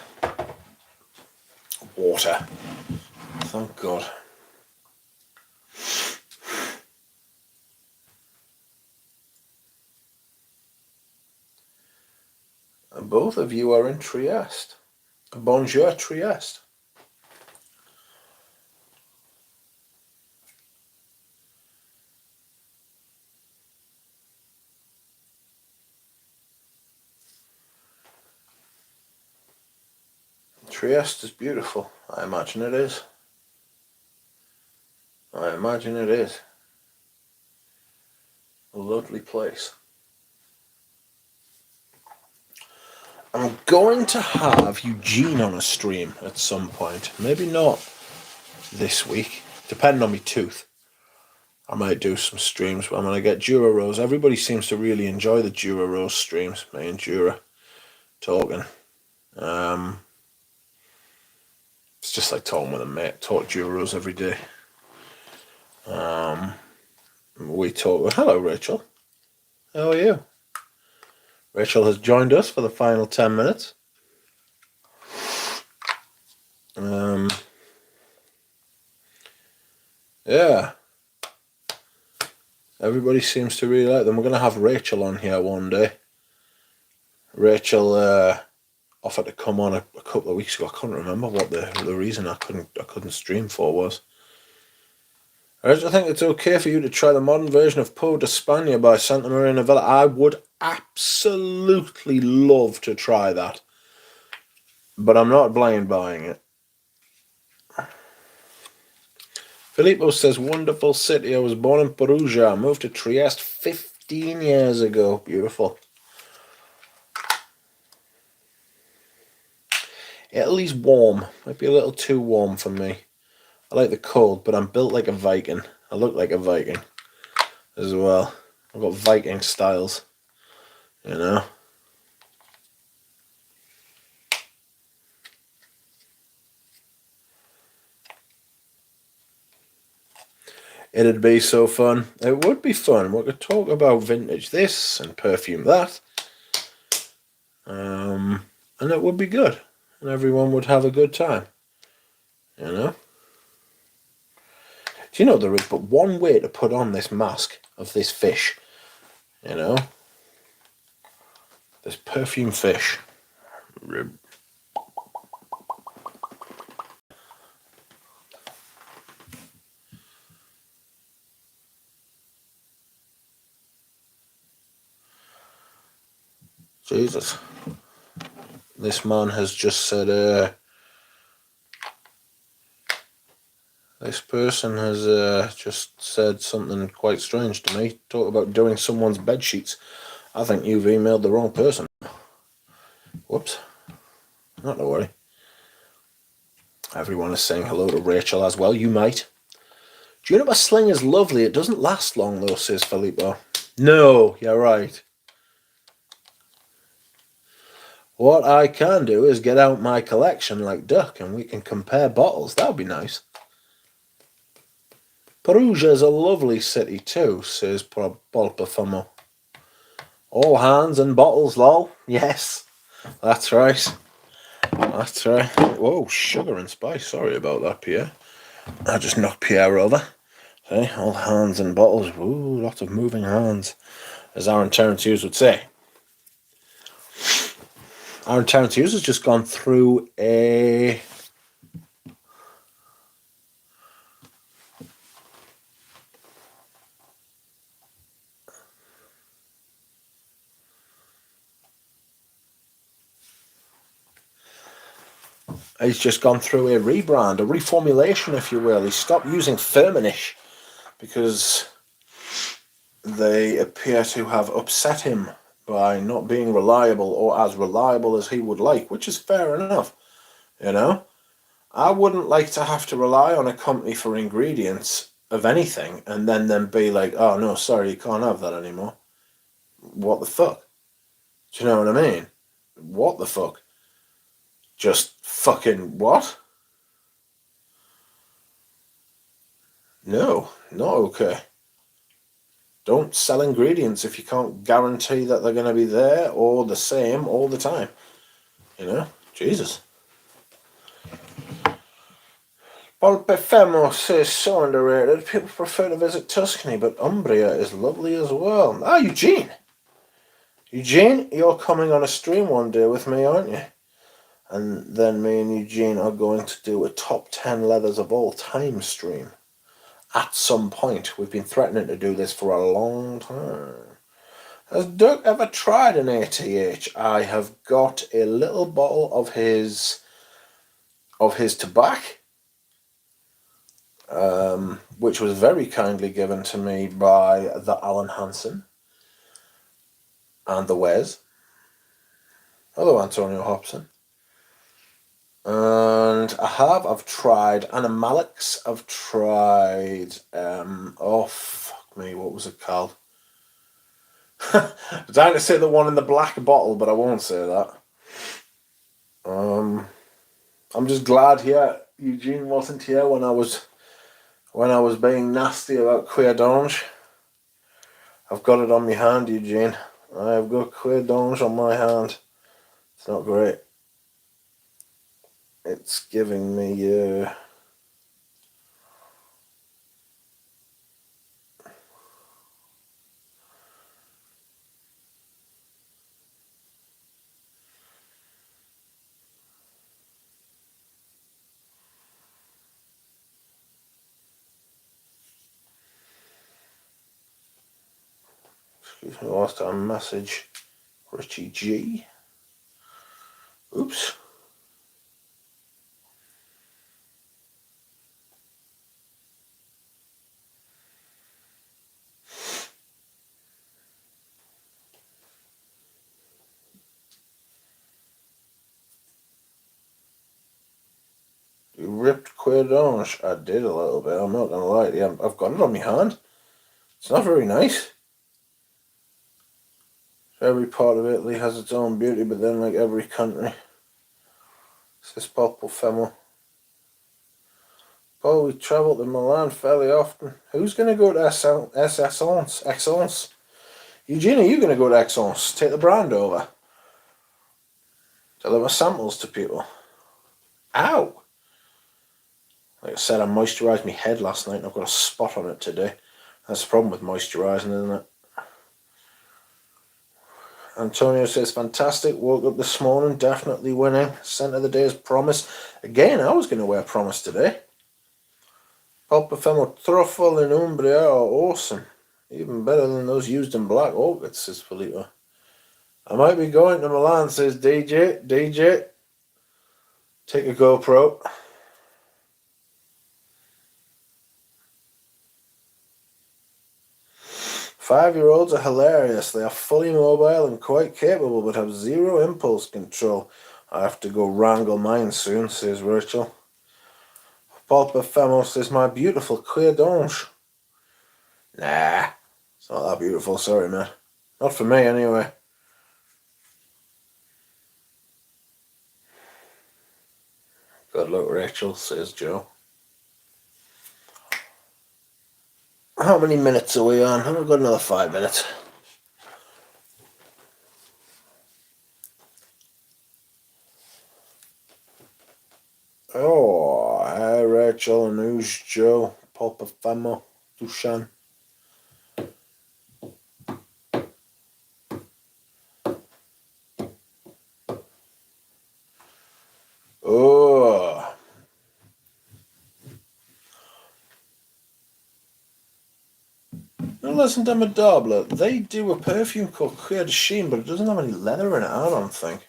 Water. Thank God. And both of you are in Trieste. Bonjour, Trieste. Trieste is beautiful. I imagine it is. I imagine it is. A lovely place. I'm going to have Eugene on a stream at some point. Maybe not this week, depending on my tooth. I might do some streams, but I'm going to get Jura Rose. Everybody seems to really enjoy the Jura Rose streams, me and Jura talking. It's just like talking with a mate. Talk Jura Rose every day. We talk. Hello, Rachel. How are you? Rachel has joined us for the final 10 minutes. Yeah. Everybody seems to really like them. We're going to have Rachel on here one day. Rachel offered to come on a couple of weeks ago. I can't remember what the reason I couldn't stream for was. I think it's okay for you to try the modern version of Peau d'Espagne by Santa Maria Novella. I would absolutely love to try that. But I'm not blind buying it. Filippo says, wonderful city. I was born in Perugia. Moved to Trieste 15 years ago. Beautiful. Italy's warm. Might be a little too warm for me. I like the cold, but I'm built like a Viking. I look like a Viking as well. I've got Viking styles, you know. It'd be so fun. It would be fun. We could talk about vintage this and perfume that. And it would be good. And everyone would have a good time. You know? Do you know there is but one way to put on this mask of this fish? You know? This perfume fish. Jesus. This man has just said, this person has just said something quite strange to me. Talk about doing someone's bed sheets. I think you've emailed the wrong person. Whoops. Not to worry. Everyone is saying hello to Rachel as well. You might. Do you know a sling is lovely? It doesn't last long though, says Filippo. No, you're right. What I can do is get out my collection like Duck and we can compare bottles. That would be nice. Perugia is a lovely city too, says Polpafamo. All hands and bottles, lol. Yes, that's right. That's right. Whoa, sugar and spice. Sorry about that, Pierre. I just knocked Pierre over. See, all hands and bottles. Ooh, lots of moving hands, as Aaron Terence Hughes would say. Aaron Terence Hughes has just gone through a... He's just gone through a rebrand, a reformulation, if you will. He stopped using Firmenich because they appear to have upset him by not being reliable or as reliable as he would like, which is fair enough, you know? I wouldn't like to have to rely on a company for ingredients of anything and then be like, oh no, sorry, you can't have that anymore. What the fuck? Do you know what I mean? What the fuck? Just fucking what? No, not okay. Don't sell ingredients if you can't guarantee that they're going to be there or the same all the time. You know? Jesus. Polpefemos is so underrated. People prefer to visit Tuscany, but Umbria is lovely as well. Ah, Eugene! Eugene, you're coming on a stream one day with me, aren't you? And then me and Eugene are going to do a top 10 leathers of all time stream. At some point. We've been threatening to do this for a long time. Has Dirk ever tried an ATH? I have got a little bottle of his tobacco, which was very kindly given to me by the Alan Hansen and the Wes. Hello, Antonio Hobson. And I've tried Animalix. I've tried, oh, fuck me, what was it called? I'm trying to say the one in the black bottle, but I won't say that. I'm just glad here Eugene wasn't here when I was being nasty about Queer Donge. I've got it on my hand, Eugene. I've got Queer Donge on my hand. It's not great. It's giving me excuse me, lost our message. Richie G. Oops. You ripped Queer Donge. I did a little bit, I'm not gonna lie to you. I've got it on my hand. It's not very nice. Every part of Italy has its own beauty, but then like every country. It's this Polpefemo. Oh, we travel to Milan fairly often. Who's going to go to Excellence? Eugene, are you going to go to Excellence? Take the brand over. Deliver samples to people. Ow! Like I said, I moisturised my head last night and I've got a spot on it today. That's the problem with moisturising, isn't it? Antonio says, fantastic. Woke up this morning, definitely winning. Scent of the day is Promise. Again, I was going to wear Promise today. Pulpafemo Truffle and Umbria are awesome. Even better than those used in black orchids, says Filippo. I might be going to Milan, says DJ. DJ, take a GoPro. Five-year-olds are hilarious. They are fully mobile and quite capable, but have zero impulse control. I have to go wrangle mine soon, says Rachel. Pulpafemo says, my beautiful queer d'ange. Nah, it's not that beautiful, sorry, man. Not for me, anyway. Good luck, Rachel, says Joe. How many minutes are we on? We've got another 5 minutes. Oh, hi, Rachel, and who's Joe? Pulpafemo, Dushan. Oh. Now listen to Madabla. They do a perfume called Cuir de Chine, but it doesn't have any leather in it, I don't think.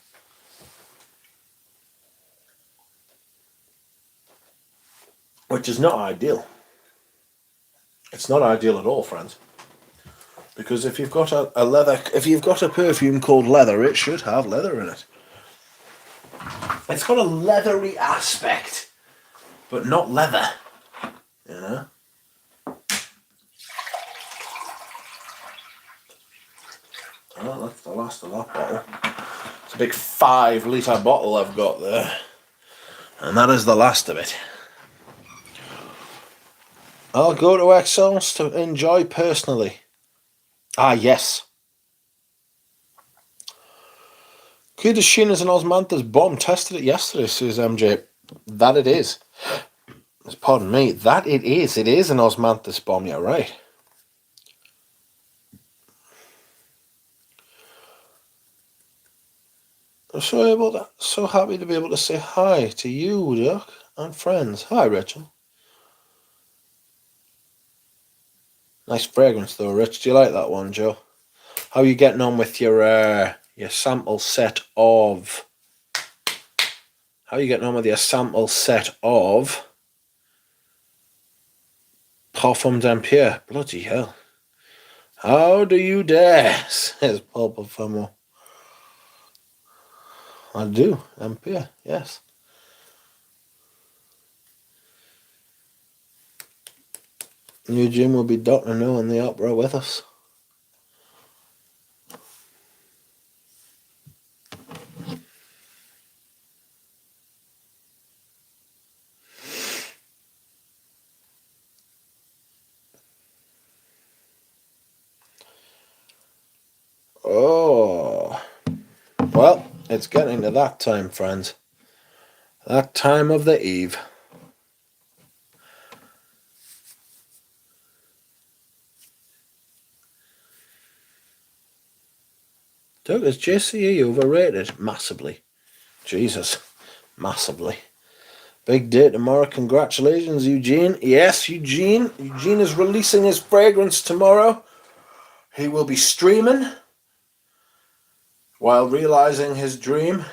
Which is not ideal. It's not ideal at all, friends. Because if you've got a perfume called leather, it should have leather in it. It's got a leathery aspect, but not leather. You know? Oh, that's the last of that bottle. It's a big 5-litre bottle I've got there. And that is the last of it. I'll go to Excellence to enjoy personally. Ah, yes. Cuir de Chine is an osmanthus bomb. Tested it yesterday, says MJ. That it is. Pardon me. That it is. It is an osmanthus bomb, you're right. I'm so happy to be able to say hi to you, Duck, and friends. Hi, Rachel. Nice fragrance, though, Rich. Do you like that one, Joe? How are you getting on with your sample set of? How are you getting on with your sample set of Parfums d'Empire? Bloody hell! How do you dare? Says Pulpafemo. I do, Empire. Yes. Eugene will be Dr. No in the opera with us. Oh, well, it's getting to that time, friends. That time of the eve. Doug, is JCE overrated? Massively. Jesus, massively. Big day tomorrow. Congratulations, Eugene. Yes, Eugene. Eugene is releasing his fragrance tomorrow. He will be streaming while realizing his dream.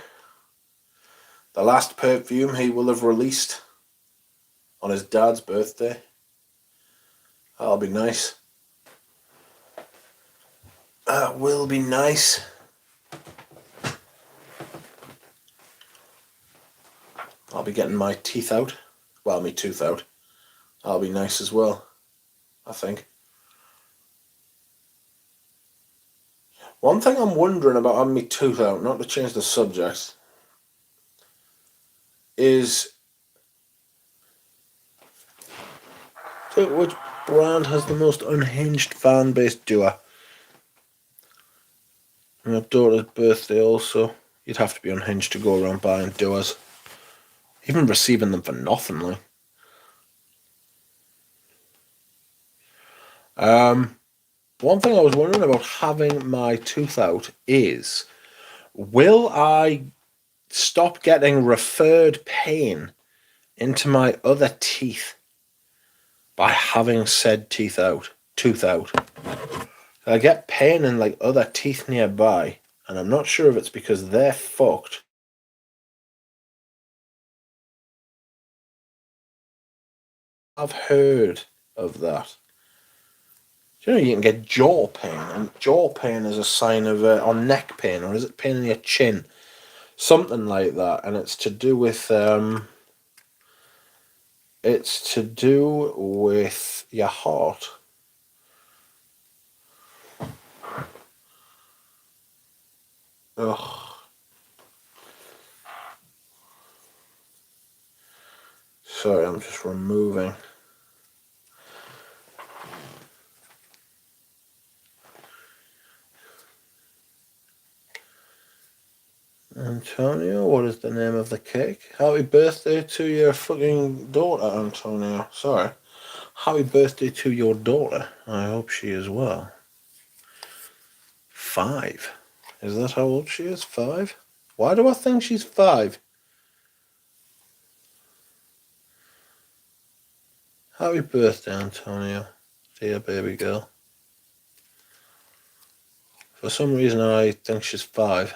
The last perfume he will have released on his dad's birthday. That'll be nice. That will be nice. I'll be getting my teeth out. Well, my tooth out. That'll be nice as well, I think. One thing I'm wondering about having my tooth out, not to change the subject, is Which brand has the most unhinged fan base? Doer. My daughter's birthday also. You'd have to be unhinged to go around buying doers. Even receiving them for nothing, like. One thing I was wondering about having my tooth out is, will I stop getting referred pain into my other teeth by having said tooth out? I get pain in like other teeth nearby, and I'm not sure if it's because they're fucked. I've heard of that. You know, you can get jaw pain, and jaw pain is a sign of, or neck pain, or is it pain in your chin? Something like that, and it's to do with, your heart. Ugh. Sorry, I'm just removing. Antonio, what is the name of the cake? Happy birthday to your fucking daughter, Antonio. Sorry. Happy birthday to your daughter. I hope she is well. 5. Is that how old she is? 5? Why do I think she's 5? Happy birthday, Antonio. Dear baby girl. For some reason, I think she's 5.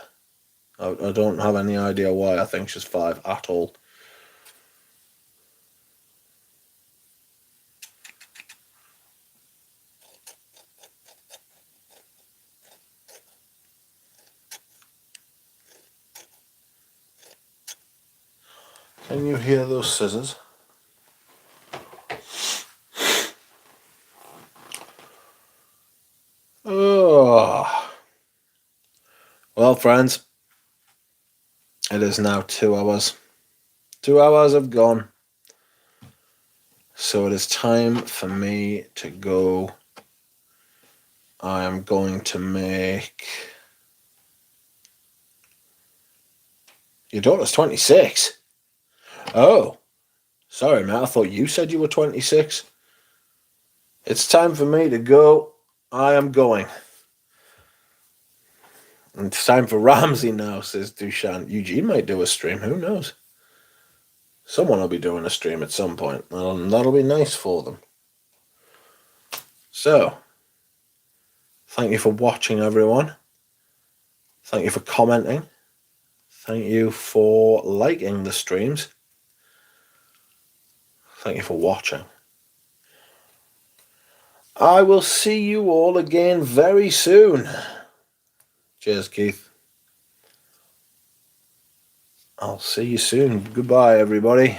I don't have any idea why I think she's 5 at all. Can you hear those scissors? Oh. Well, friends, it is now 2 hours. 2 hours have gone. So it is time for me to go. I am going to make... Your daughter's 26? Oh. Sorry, Matt. I thought you said you were 26. It's time for me to go. I am going. And it's time for Ramsey now, says Dushan. Eugene might do a stream. Who knows? Someone will be doing a stream at some point. That'll be nice for them. So, thank you for watching, everyone. Thank you for commenting. Thank you for liking the streams. Thank you for watching. I will see you all again very soon. Cheers, Keith. I'll see you soon. Goodbye, everybody.